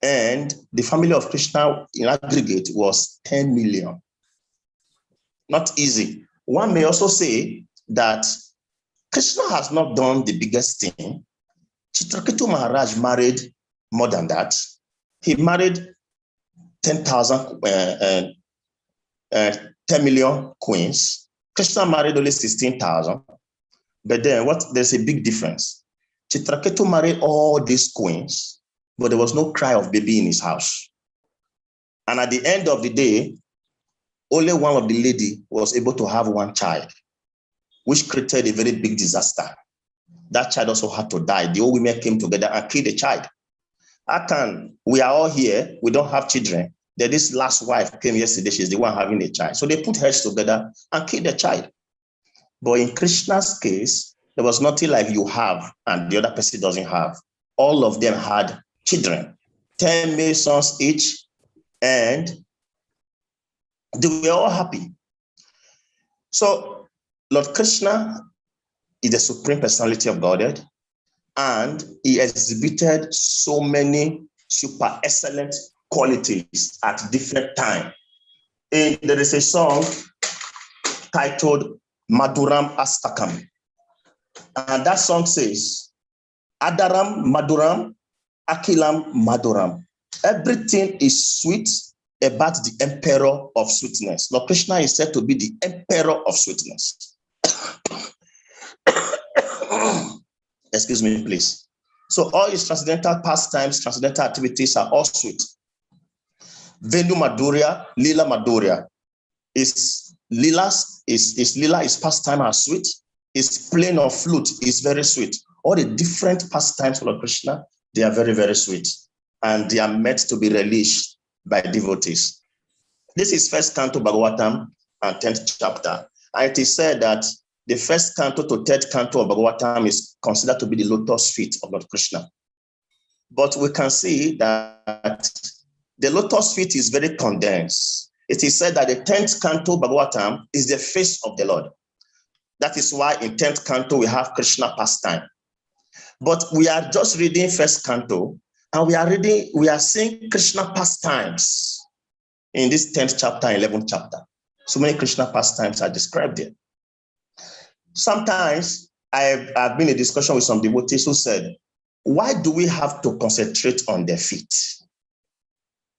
And the family of Krishna in aggregate was 10 million. Not easy. One may also say that Krishna has not done the biggest thing. Chitraketu Maharaj married more than that. He married 10 million queens. Krishna married only 16,000. But then there's a big difference. Chitraketu married all these queens, but there was no cry of baby in his house. And at the end of the day, only one of the lady was able to have one child, which created a very big disaster. That child also had to die. The old women came together and killed the child. We are all here, we don't have children. Then this last wife came yesterday, she's the one having a child. So they put heads together and killed the child. But in Krishna's case, there was nothing like you have and the other person doesn't have. All of them had children, 10 male sons each, and they were all happy. So Lord Krishna is the Supreme Personality of Godhead, and he exhibited so many super excellent qualities at different times. There is a song titled Madhuram Astakam. And that song says, Adaram, Maduram, Akilam, Maduram. Everything is sweet about the emperor of sweetness. Lord Krishna is said to be the emperor of sweetness. Excuse me, please. So all his transcendental pastimes, transcendental activities are all sweet. Venu Madhurya, Lila Madhurya. His Lila is pastime are sweet. His playing of flute is very sweet. All the different pastimes of Lord Krishna, they are very, very sweet. And they are meant to be relished by devotees. This is first canto Bhagavatam and 10th chapter. And it is said that the first canto to third canto of Bhagavatam is considered to be the lotus feet of Lord Krishna. But we can see that the lotus feet is very condensed. It is said that the 10th canto Bhagavatam is the face of the Lord. That is why in 10th canto we have Krishna pastime. But we are just reading first canto, and we are seeing Krishna pastimes in this 10th chapter, 11th chapter. So many Krishna pastimes are described there. Sometimes I've been in a discussion with some devotees who said, why do we have to concentrate on their feet?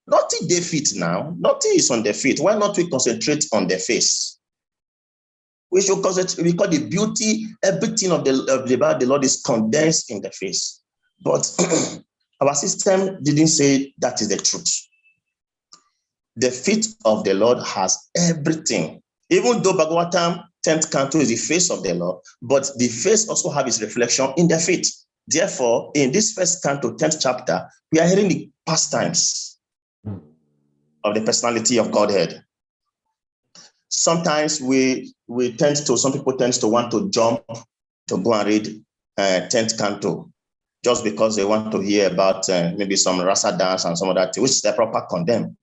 Nothing their feet now. Nothing is on their feet. Why not we concentrate on their face? We should concentrate because the beauty, everything about the Lord is condensed in the face. But our system didn't say that is the truth. The feet of the Lord has everything. Even though Bhagavatam 10th canto is the face of the Lord, but the face also have its reflection in the feet. Therefore, in this first canto, 10th chapter, we are hearing the pastimes of the personality of Godhead. Sometimes some people tend to want to jump to go and read 10th canto just because they want to hear about maybe some rasa dance and some other thing, which the proper condemn.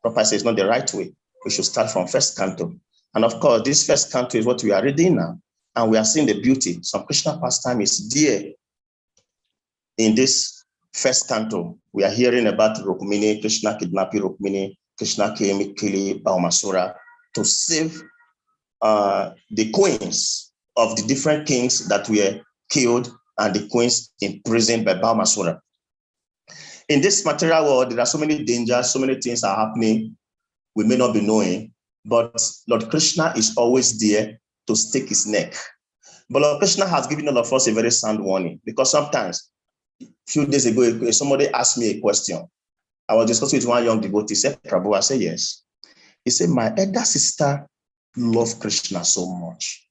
Proper says not the right way. We should start from first canto. And of course, this first canto is what we are reading now. And we are seeing the beauty. Some Krishna pastime is there in this first canto. We are hearing about Rukmini, Krishna kidnapping Rukmini, Krishna came killing Baumasura to save the queens of the different kings that were killed and the queens imprisoned by Baumasura. In this material world, there are so many dangers, so many things are happening we may not be knowing, but Lord Krishna is always there to stake his neck. But Lord Krishna has given all of us a very sound warning, because sometimes, a few days ago, somebody asked me a question. I was discussing with one young devotee. He said, Prabhu, I said, yes. He said, my elder sister loves Krishna so much.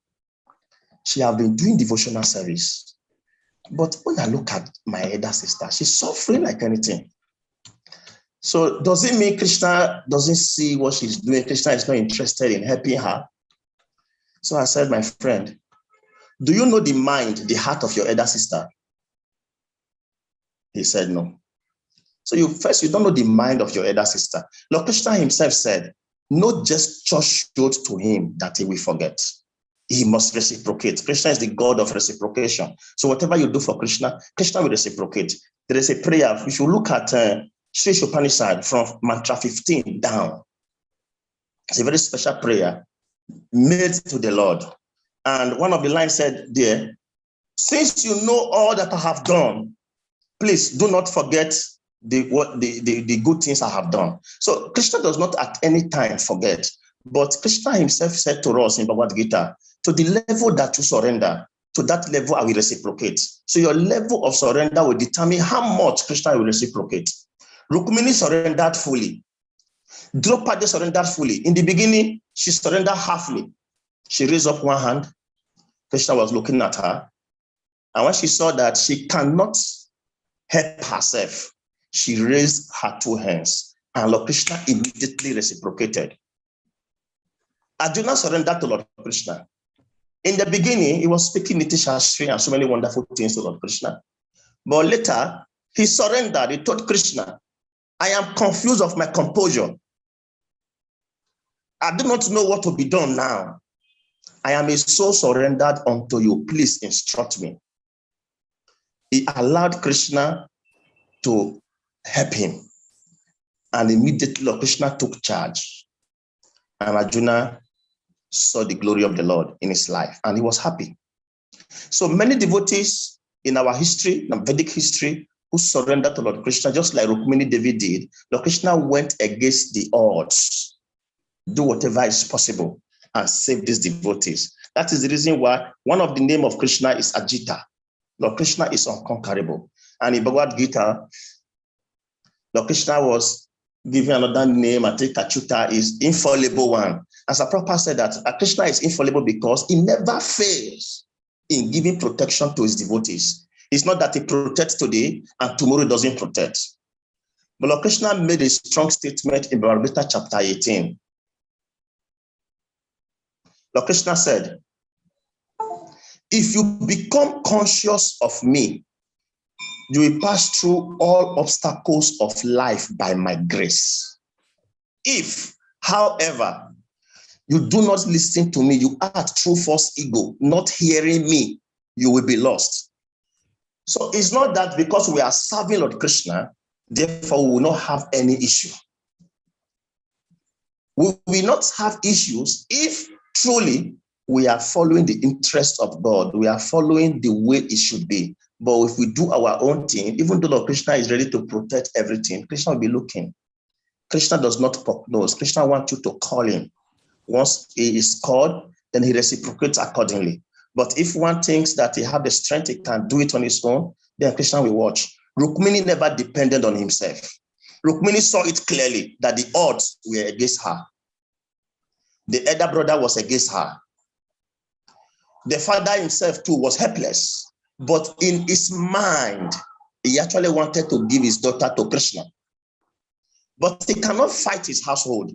She has been doing devotional service. But when I look at my elder sister, she's suffering like anything. So does it mean Krishna doesn't see what she's doing? Krishna is not interested in helping her? So I said, my friend, do you know the mind, the heart of your elder sister? He said, no. So you don't know the mind of your elder sister. Lord Krishna himself said, no gesture showed to him that he will forget. He must reciprocate. Krishna is the God of reciprocation. So whatever you do for Krishna, Krishna will reciprocate. There is a prayer. We should look at Sri Upanishad from mantra 15 down. It's a very special prayer made to the Lord. And one of the lines said there, since you know all that I have done, please do not forget the good things I have done. So Krishna does not at any time forget. But Krishna himself said to us in Bhagavad Gita, to the level that you surrender, to that level I will reciprocate. So your level of surrender will determine how much Krishna will reciprocate. Rukmini surrendered fully. Draupadi surrendered fully. In the beginning, she surrendered halfly. She raised up one hand. Krishna was looking at her. And when she saw that she cannot help herself, she raised her two hands. And Lord Krishna immediately reciprocated. Arjuna surrendered to Lord Krishna. In the beginning, he was speaking Niti Shastri and so many wonderful things to Lord Krishna. But later, he surrendered. He told Krishna, I am confused of my composure. I do not know what to be done now. I am a soul surrendered unto you. Please instruct me. He allowed Krishna to help him. And immediately Lord Krishna took charge. And Arjuna saw the glory of the Lord in his life. And he was happy. So many devotees in our history, in Vedic history, who surrendered to Lord Krishna, just like Rukmini Devi did. Lord Krishna went against the odds, do whatever is possible, and save these devotees. That is the reason why one of the name of Krishna is Ajita. Lord Krishna is unconquerable. And in Bhagavad Gita, Lord Krishna was given another name, I think Achyuta is infallible one. As a Prabhupada said that Krishna is infallible because he never fails in giving protection to his devotees. It's not that he protects today and tomorrow doesn't protect. But Lord Krishna made a strong statement in Bhagavad Gita chapter 18. Lord Krishna said, if you become conscious of me, you will pass through all obstacles of life by my grace. If, however, you do not listen to me, you act through false ego, not hearing me, you will be lost. So it's not that because we are serving Lord Krishna, therefore we will not have any issue. We will not have issues if truly we are following the interest of God. We are following the way it should be. But if we do our own thing, even though Lord Krishna is ready to protect everything, Krishna will be looking. Krishna does not prognose. Krishna wants you to call him. Once he is called, then he reciprocates accordingly. But if one thinks that he has the strength, he can do it on his own, then Krishna will watch. Rukmini never depended on himself. Rukmini saw it clearly that the odds were against her. The elder brother was against her. The father himself too was helpless. But in his mind, he actually wanted to give his daughter to Krishna. But he cannot fight his household.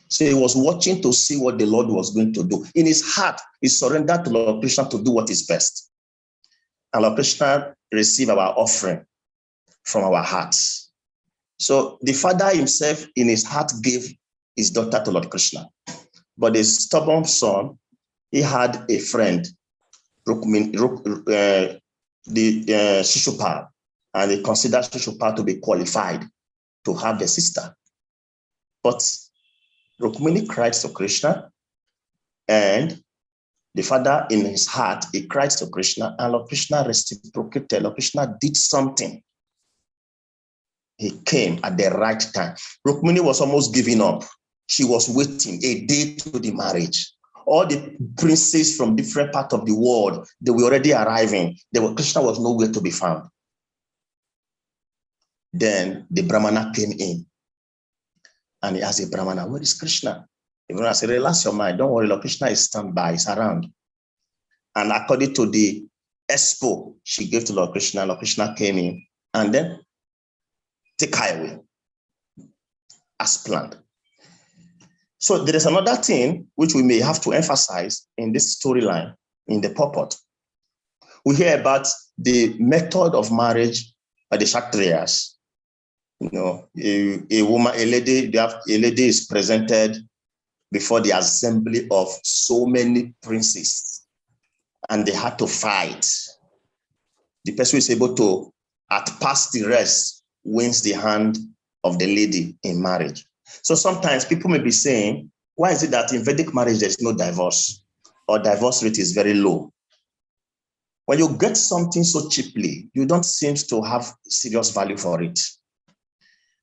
So he was watching to see what the Lord was going to do. In his heart, he surrendered to Lord Krishna to do what is best. And Lord Krishna received our offering from our hearts. So the father himself in his heart gave his daughter to Lord Krishna. But the stubborn son, he had a friend, Shishupal, and he considered Shishupal to be qualified to have the sister. But Rukmini cried to Krishna, and the father in his heart, he cried to Krishna, and Lord Krishna reciprocated. Lord Krishna did something. He came at the right time. Rukmini was almost giving up. She was waiting a day to the marriage. All the princes from different parts of the world, they were already arriving. Krishna was nowhere to be found. Then the Brahmana came in. And he asked the Brahmana, where is Krishna? The Brahmana said, relax your mind. Don't worry, Lord Krishna is standby. He's around. And according to the expo she gave to Lord Krishna came in and then take her away as planned. So there is another thing which we may have to emphasize in this storyline, in the purport. We hear about the method of marriage by the Kshatriyas. You know, a lady is presented before the assembly of so many princes, and they had to fight. The person who is able to outpass the rest wins the hand of the lady in marriage. So sometimes people may be saying, why is it that in Vedic marriage there is no divorce, or divorce rate is very low? When you get something so cheaply, you don't seem to have serious value for it.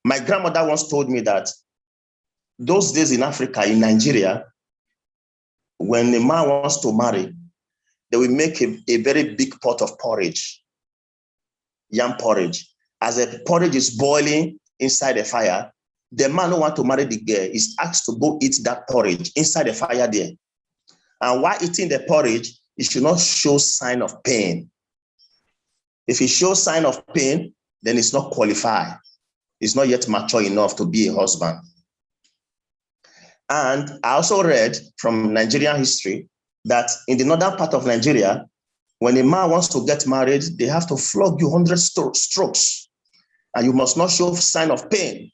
My grandmother once told me that those days in Africa, in Nigeria, when a man wants to marry, they will make a very big pot of porridge, yam porridge. As the porridge is boiling inside the fire, the man who wants to marry the girl is asked to go eat that porridge inside the fire there. And while eating the porridge, he should not show sign of pain. If he shows sign of pain, then it's not qualified. It's not yet mature enough to be a husband. And I also read from Nigerian history that in the northern part of Nigeria, when a man wants to get married, they have to flog you 100 strokes. And you must not show sign of pain.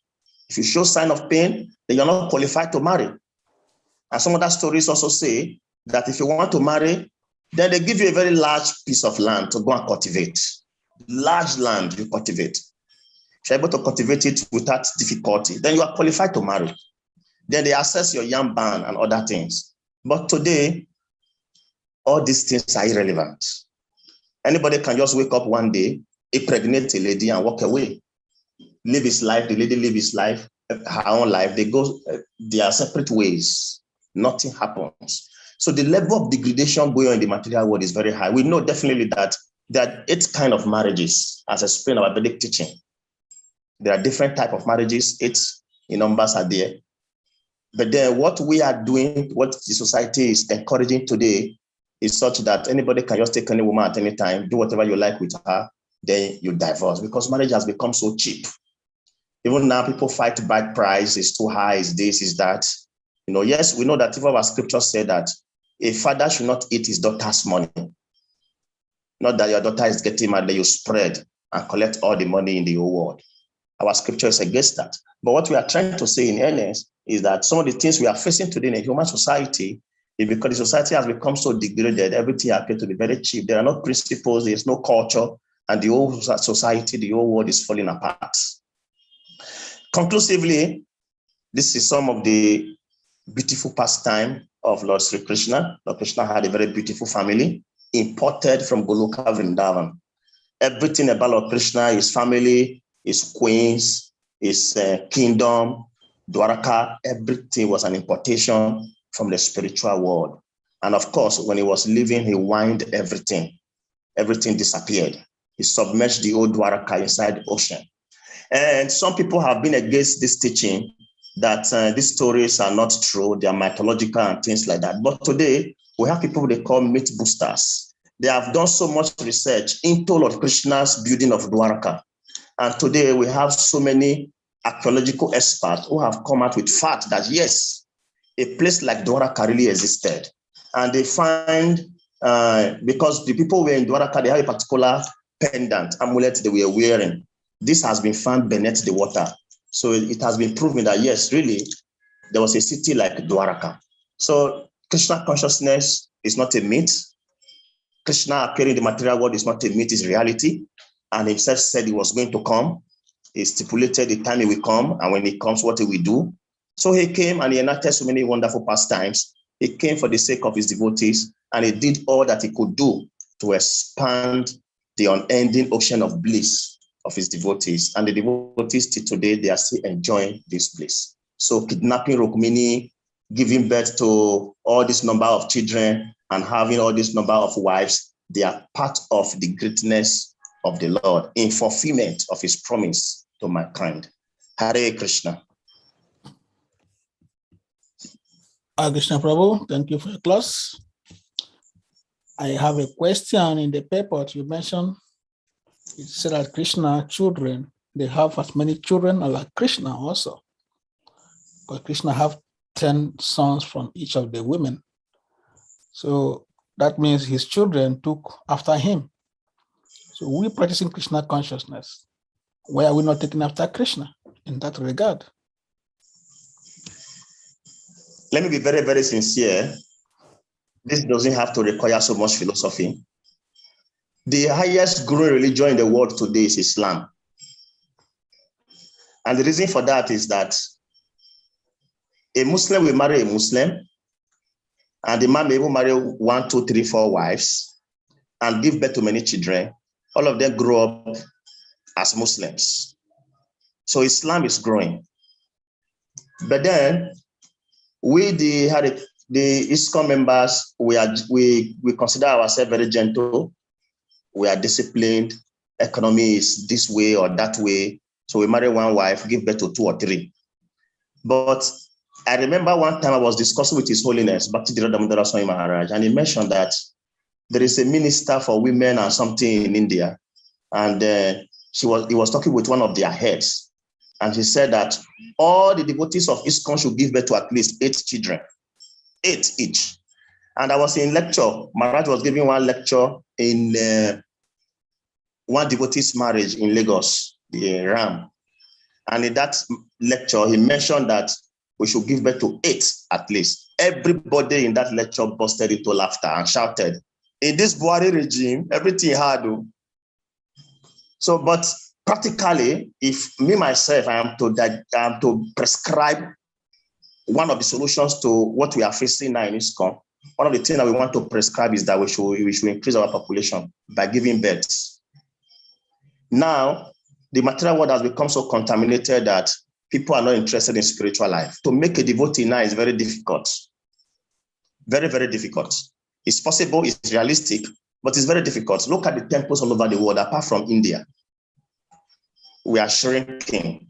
If you show sign of pain, then you're not qualified to marry. And some other stories also say that if you want to marry, then they give you a very large piece of land to go and cultivate. Large land you cultivate. If you're able to cultivate it without difficulty, then you are qualified to marry. Then they assess your yam ban and other things. But today, all these things are irrelevant. Anybody can just wake up one day, impregnate a lady and walk away. Live his life, the lady live his life, her own life. They go their separate ways. Nothing happens. So the level of degradation going on in the material world is very high. We know definitely that there are 8 kinds of marriages, as explained in our Vedic teaching. There are different types of marriages, 8 in numbers are there. But then what we are doing, what the society is encouraging today is such that anybody can just take any woman at any time, do whatever you like with her, then you divorce, because marriage has become so cheap. Even now, people fight bride price, it's too high, it's this, it's that. Yes, we know that even our scripture said that a father should not eat his daughter's money. Not that your daughter is getting mad, that you spread and collect all the money in the whole world. Our scripture is against that. But what we are trying to say in earnest is that some of the things we are facing today in a human society is because the society has become so degraded, everything appears to be very cheap. There are no principles, there's no culture, and the whole society, the whole world is falling apart. Conclusively, this is some of the beautiful pastime of Lord Sri Krishna. Lord Krishna had a very beautiful family, imported from Goloka Vrindavan. Everything about Lord Krishna, his family, his queens, his kingdom, Dwaraka, everything was an importation from the spiritual world. And of course, when he was living, he wined everything. Everything disappeared. He submerged the old Dwaraka inside the ocean. And some people have been against this teaching that these stories are not true, they are mythological and things like that. But today, we have people they call myth boosters. They have done so much research into Lord Krishna's building of Dwaraka. And today, we have so many archaeological experts who have come out with fact that, yes, a place like Dwaraka really existed. And they find, because the people who were in Dwaraka, they have a particular pendant, amulet they were wearing. This has been found beneath the water. So it has been proven that, yes, really, there was a city like Dwaraka. So Krishna consciousness is not a myth. Krishna appearing in the material world is not a myth, it's reality. And himself said he was going to come. He stipulated the time he will come, and when he comes, what he will do. So he came and he enacted so many wonderful pastimes. He came for the sake of his devotees, and he did all that he could do to expand the unending ocean of bliss of his devotees. And the devotees till today, they are still enjoying this bliss. So kidnapping Rukmini, giving birth to all this number of children and having all this number of wives, they are part of the greatness of the Lord in fulfillment of his promise to mankind. Hare Krishna. Krishna Prabhu, thank you for your class. I have a question in the paper you mentioned. It said that Krishna children, they have as many children as like Krishna also. But Krishna have 10 sons from each of the women. So that means his children took after him. So we're practicing Krishna consciousness. Why are we not taking after Krishna in that regard? Let me be very, very sincere. This doesn't have to require so much philosophy. The highest growing religion in the world today is Islam. And the reason for that is that a Muslim will marry a Muslim, and the man may even marry 1, 2, 3, 4 wives and give birth to many children. All of them grow up as Muslims. So Islam is growing. But then we, the ISKCON members, we consider ourselves very gentle. We are disciplined. Economy is this way or that way. So we marry 1 wife, give birth to 2 or 3. But I remember one time I was discussing with His Holiness, Bhakti Damodara Swami Maharaj, and he mentioned that there is a minister for women or something in India. And he was talking with one of their heads. And he said that all the devotees of ISKCON should give birth to at least 8 children, 8 each. And I was in lecture. Maharaj was giving one lecture in one devotee's marriage in Lagos, the Ram. And in that lecture, he mentioned that we should give birth to 8 at least. Everybody in that lecture busted into laughter and shouted, in this Buhari regime, everything hard. So, but practically, if me myself, I am to prescribe one of the solutions to what we are facing now in ISKCON, one of the things that we want to prescribe is that we should increase our population by giving birth. Now, the material world has become so contaminated that people are not interested in spiritual life. To make a devotee now is very difficult. Very, very difficult. It's possible, it's realistic, but it's very difficult. Look at the temples all over the world, apart from India. We are shrinking.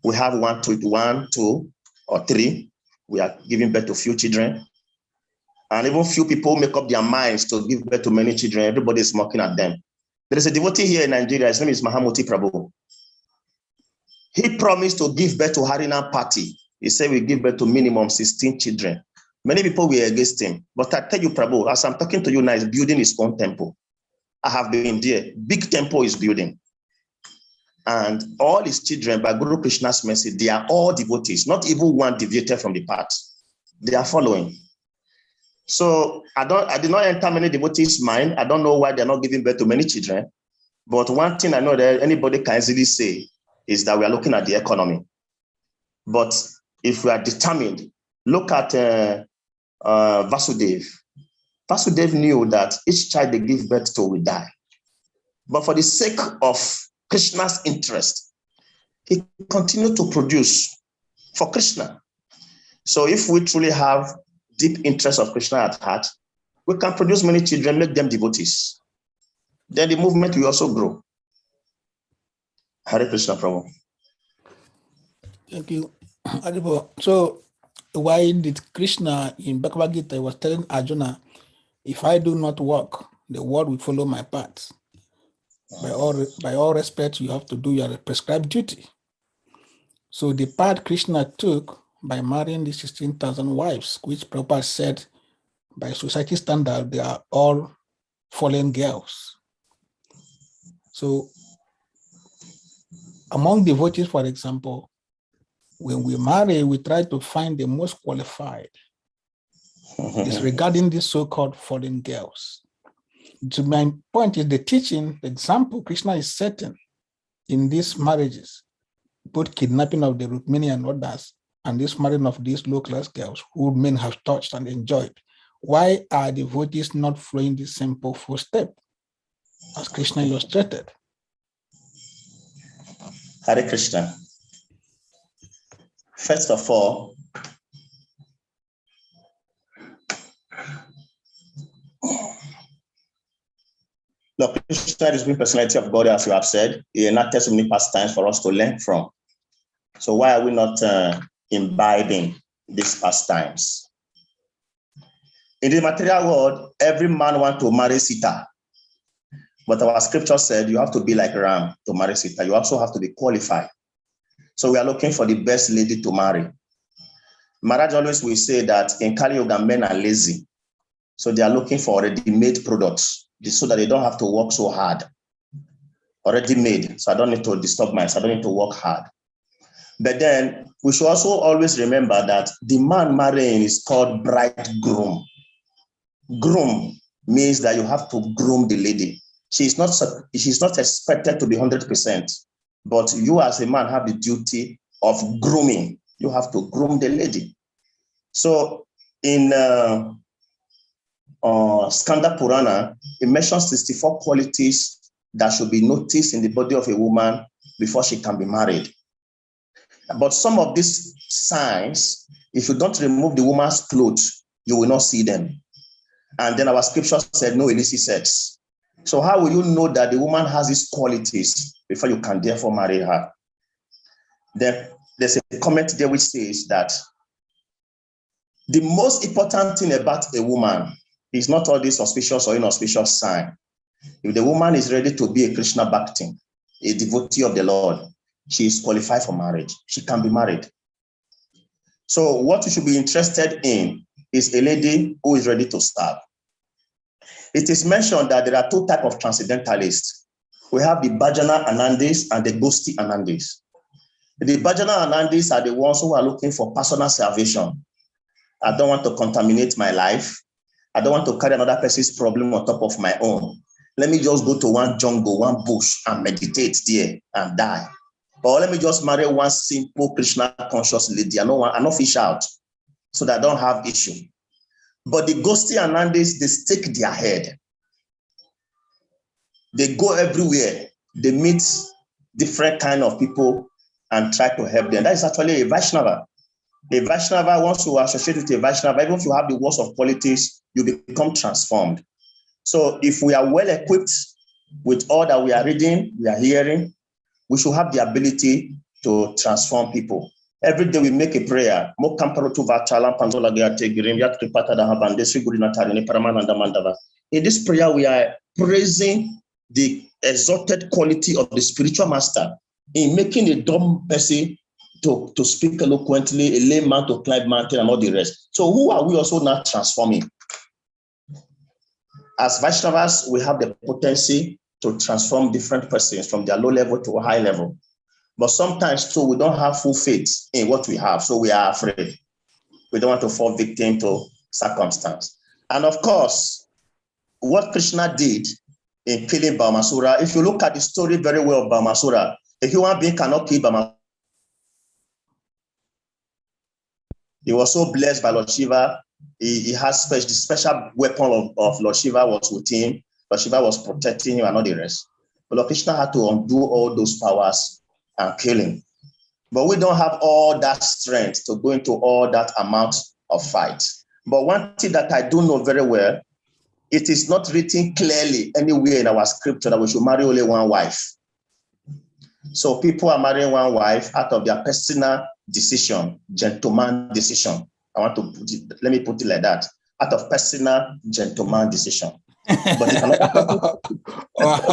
We have one, two, or three. We are giving birth to few children. And even few people make up their minds to give birth to many children. Everybody is mocking at them. There is a devotee here in Nigeria. His name is Mahamoti Prabhu. He promised to give birth to Harinam party. He said we give birth to minimum 16 children. Many people were against him. But I tell you, Prabhu, as I'm talking to you now, he's building his own temple. I have been there. Big temple is building. And all his children, by Guru Krishna's mercy, they are all devotees. Not even one deviated from the path. They are following. So I did not enter many devotees' mind. I don't know why they're not giving birth to many children. But one thing I know that anybody can easily say is that we are looking at the economy. But if we are determined, look at Vasudev. Vasudev knew that each child they give birth to will die. But for the sake of Krishna's interest, he continued to produce for Krishna. So if we truly have deep interest of Krishna at heart, we can produce many children, make them devotees. Then the movement will also grow. Hare Krishna, Prabhu. Thank you, Adibo. So why did Krishna in Bhagavad Gita was telling Arjuna, if I do not walk, the world will follow my path. By all respect, you have to do your prescribed duty. So the path Krishna took by marrying the 16,000 wives, which Prabhupada said by society standard, they are all fallen girls. So among devotees, for example, when we marry, we try to find the most qualified. It's regarding these so-called fallen girls. So my point is the teaching, the example Krishna is setting in these marriages, both kidnapping of the Rukmini and others, and this marrying of these low-class girls who men have touched and enjoyed. Why are devotees not following this simple footstep, as Krishna illustrated? Hare Krishna. First of all, look, Krishna is the personality of God, as you have said. He enacted so many pastimes for us to learn from. So why are we not imbibing these pastimes? In the material world, every man wants to marry Sita. But our scripture said you have to be like Ram to marry Sita. You also have to be qualified. So we are looking for the best lady to marry. Maharaj always will say that in Kali Yuga, men are lazy. So they are looking for ready-made products so that they don't have to work so hard. Already made, so I don't need to disturb myself, I don't need to work hard. But then we should also always remember that the man marrying is called bridegroom. Groom means that you have to groom the lady. She's not expected to be 100%, but you as a man have the duty of grooming. You have to groom the lady. So in Skanda Purana, it mentions 64 qualities that should be noticed in the body of a woman before she can be married. But some of these signs, if you don't remove the woman's clothes, you will not see them. And then our scripture said no illicit sex. So how will you know that the woman has these qualities before you can therefore marry her? Then there's a comment there which says that the most important thing about a woman is not all this auspicious or inauspicious sign. If the woman is ready to be a Krishna Bhakti, a devotee of the Lord, she is qualified for marriage. She can be married. So what you should be interested in is a lady who is ready to serve. It is mentioned that there are two types of transcendentalists. We have the Bhajana Anandis and the Gosti Anandis. The Bhajana Anandis are the ones who are looking for personal salvation. I don't want to contaminate my life. I don't want to carry another person's problem on top of my own. Let me just go to one jungle, one bush, and meditate there and die. Or let me just marry one simple Krishna conscious lady. I know fish out, so that I don't have issue. But the ghosty and Andes, they stick their head. They go everywhere. They meet different kind of people and try to help them. That is actually a Vaishnava. A Vaishnava, once you associate with a Vaishnava, even if you have the words of politics, you become transformed. So if we are well equipped with all that we are reading, we are hearing, we should have the ability to transform people. Every day we make a prayer. In this prayer, we are praising the exalted quality of the spiritual master in making a dumb person to speak eloquently, a layman to climb mountain, and all the rest. So who are we also not transforming? As Vaishnavas, we have the potency to transform different persons from their low level to a high level. But sometimes too, we don't have full faith in what we have, so we are afraid. We don't want to fall victim to circumstance. And of course, what Krishna did in killing Baumasura, if you look at the story very well of Baumasura, a human being cannot kill Baumasura. He was so blessed by Lord Shiva. He has the special weapon of Lord Shiva was with him. Lord Shiva was protecting him and all the rest. But Lord Krishna had to undo all those powers and kill him. But we don't have all that strength to go into all that amount of fight. But one thing that I do know very well, it is not written clearly anywhere in our scripture that we should marry only one wife. So people are marrying one wife out of their personal decision, gentleman decision. I want to put it, let me put it like that, out of personal gentleman decision. But it cannot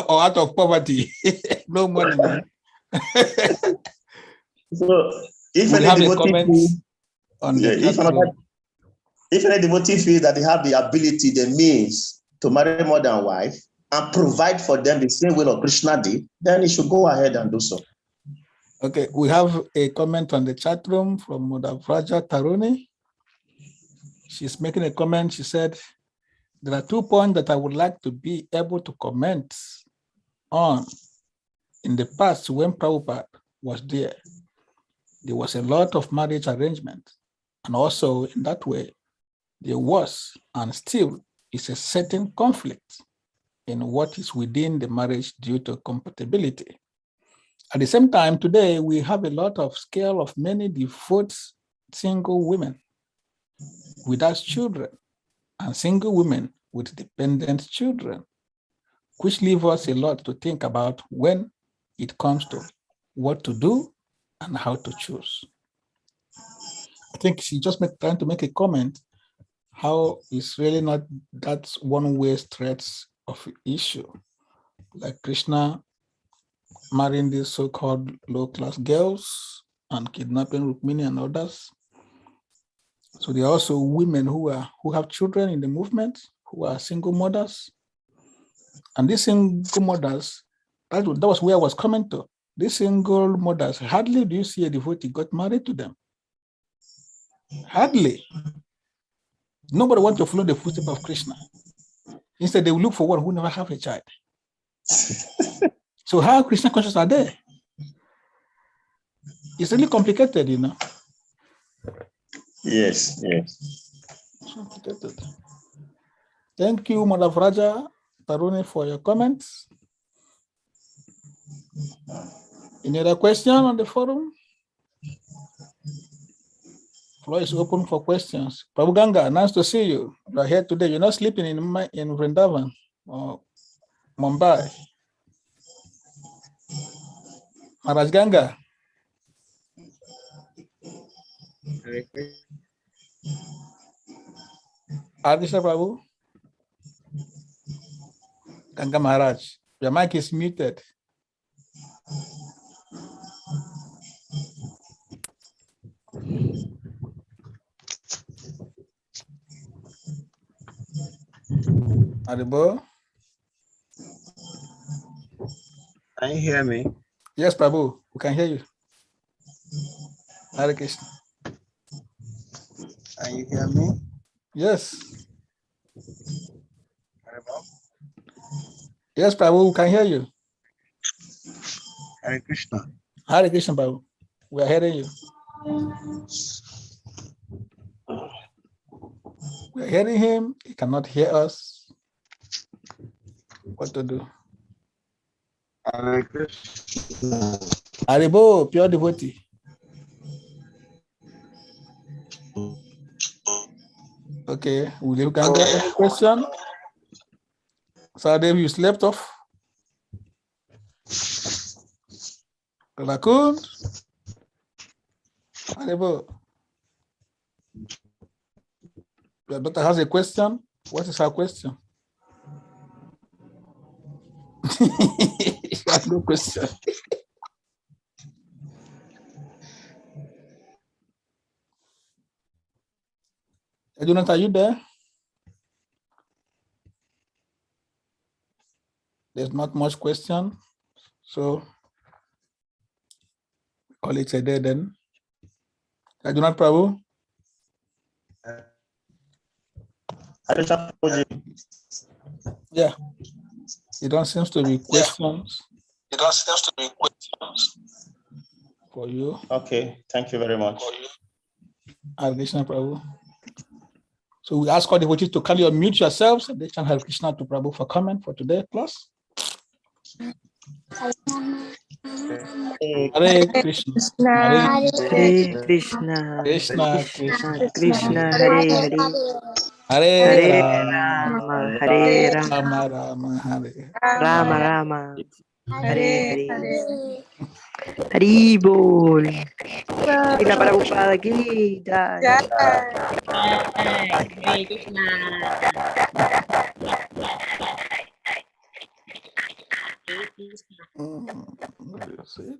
or out of poverty. No money, man. So if We'll any have a devotee comment feel, on the if any devotee feel that they have the ability, the means to marry more than one wife and provide for them the same way of Krishna did, then he should go ahead and do so. Okay, we have a comment on the chat room from Mudavraja Taruni. She's making a comment. She said, there are 2 points that I would like to be able to comment on. In the past, when Prabhupada was there was a lot of marriage arrangement. And also in that way, there was and still is a certain conflict in what is within the marriage due to compatibility. At the same time, today, we have a lot of scale of many devout single women without children and single women with dependent children, which leave us a lot to think about when it comes to what to do and how to choose. I think she just trying to make a comment how it's really not that one-way threats of issue, like Krishna marrying these so-called low-class girls and kidnapping Rukmini and others. So there are also women who have children in the movement, who are single mothers. And these single mothers, that was where I was coming to. These single mothers, hardly do you see a devotee got married to them. Hardly. Nobody wants to follow the footsteps of Krishna. Instead, they will look for one who never have a child. So how Krishna conscious are they? It's really complicated, you know. Yes. Complicated. Thank you, Madhavraja Taruni, for your comments. Any other question on the forum? Floor is open for questions. Prabhu Ganga, nice to see you. You are here today. You're not sleeping in Vrindavan or Mumbai. Maharaj Ganga. Ardisha Prabhu. Ganga Maharaj, your mic is muted. Aribo? Can you hear me? Yes, Prabhu, we can hear you. Hare Krishna. Can you hear me? Yes. Hello? Yes, Prabhu, we can hear you. Hare Krishna. Hare Krishna, Prabhu. We are hearing you. We're hearing him, he cannot hear us. What to do? Hare Krishna. Haribo, pure devotee. Okay, will you can get any question? Sadev, you slept off? Raccoon? Haribo. Your daughter has a question. What is her question? She has no question. Yadhunath, are you there? There's not much question, so call it a day then. Yadhunath Prabhu? Yeah. It don't seem to be questions. It don't seem to be questions For you. Okay, thank you very much. Hare Krishna Prabhu. So we ask all the devotees to kindly unmute yourselves and they can Hare Krishna to Prabhu for comment for today's class. Hare Krishna. Hare Hare Krishna, Krishna, Krishna Krishna. Krishna, Hare Hare, Hare Hare Rama. Rama, Hare Rama, Rama Rama Hare. Rama Rama, Hare Hare, Hari Bol. Srila Prabhupada ki jai. Hare Krishna. Hare Krishna. What do you say?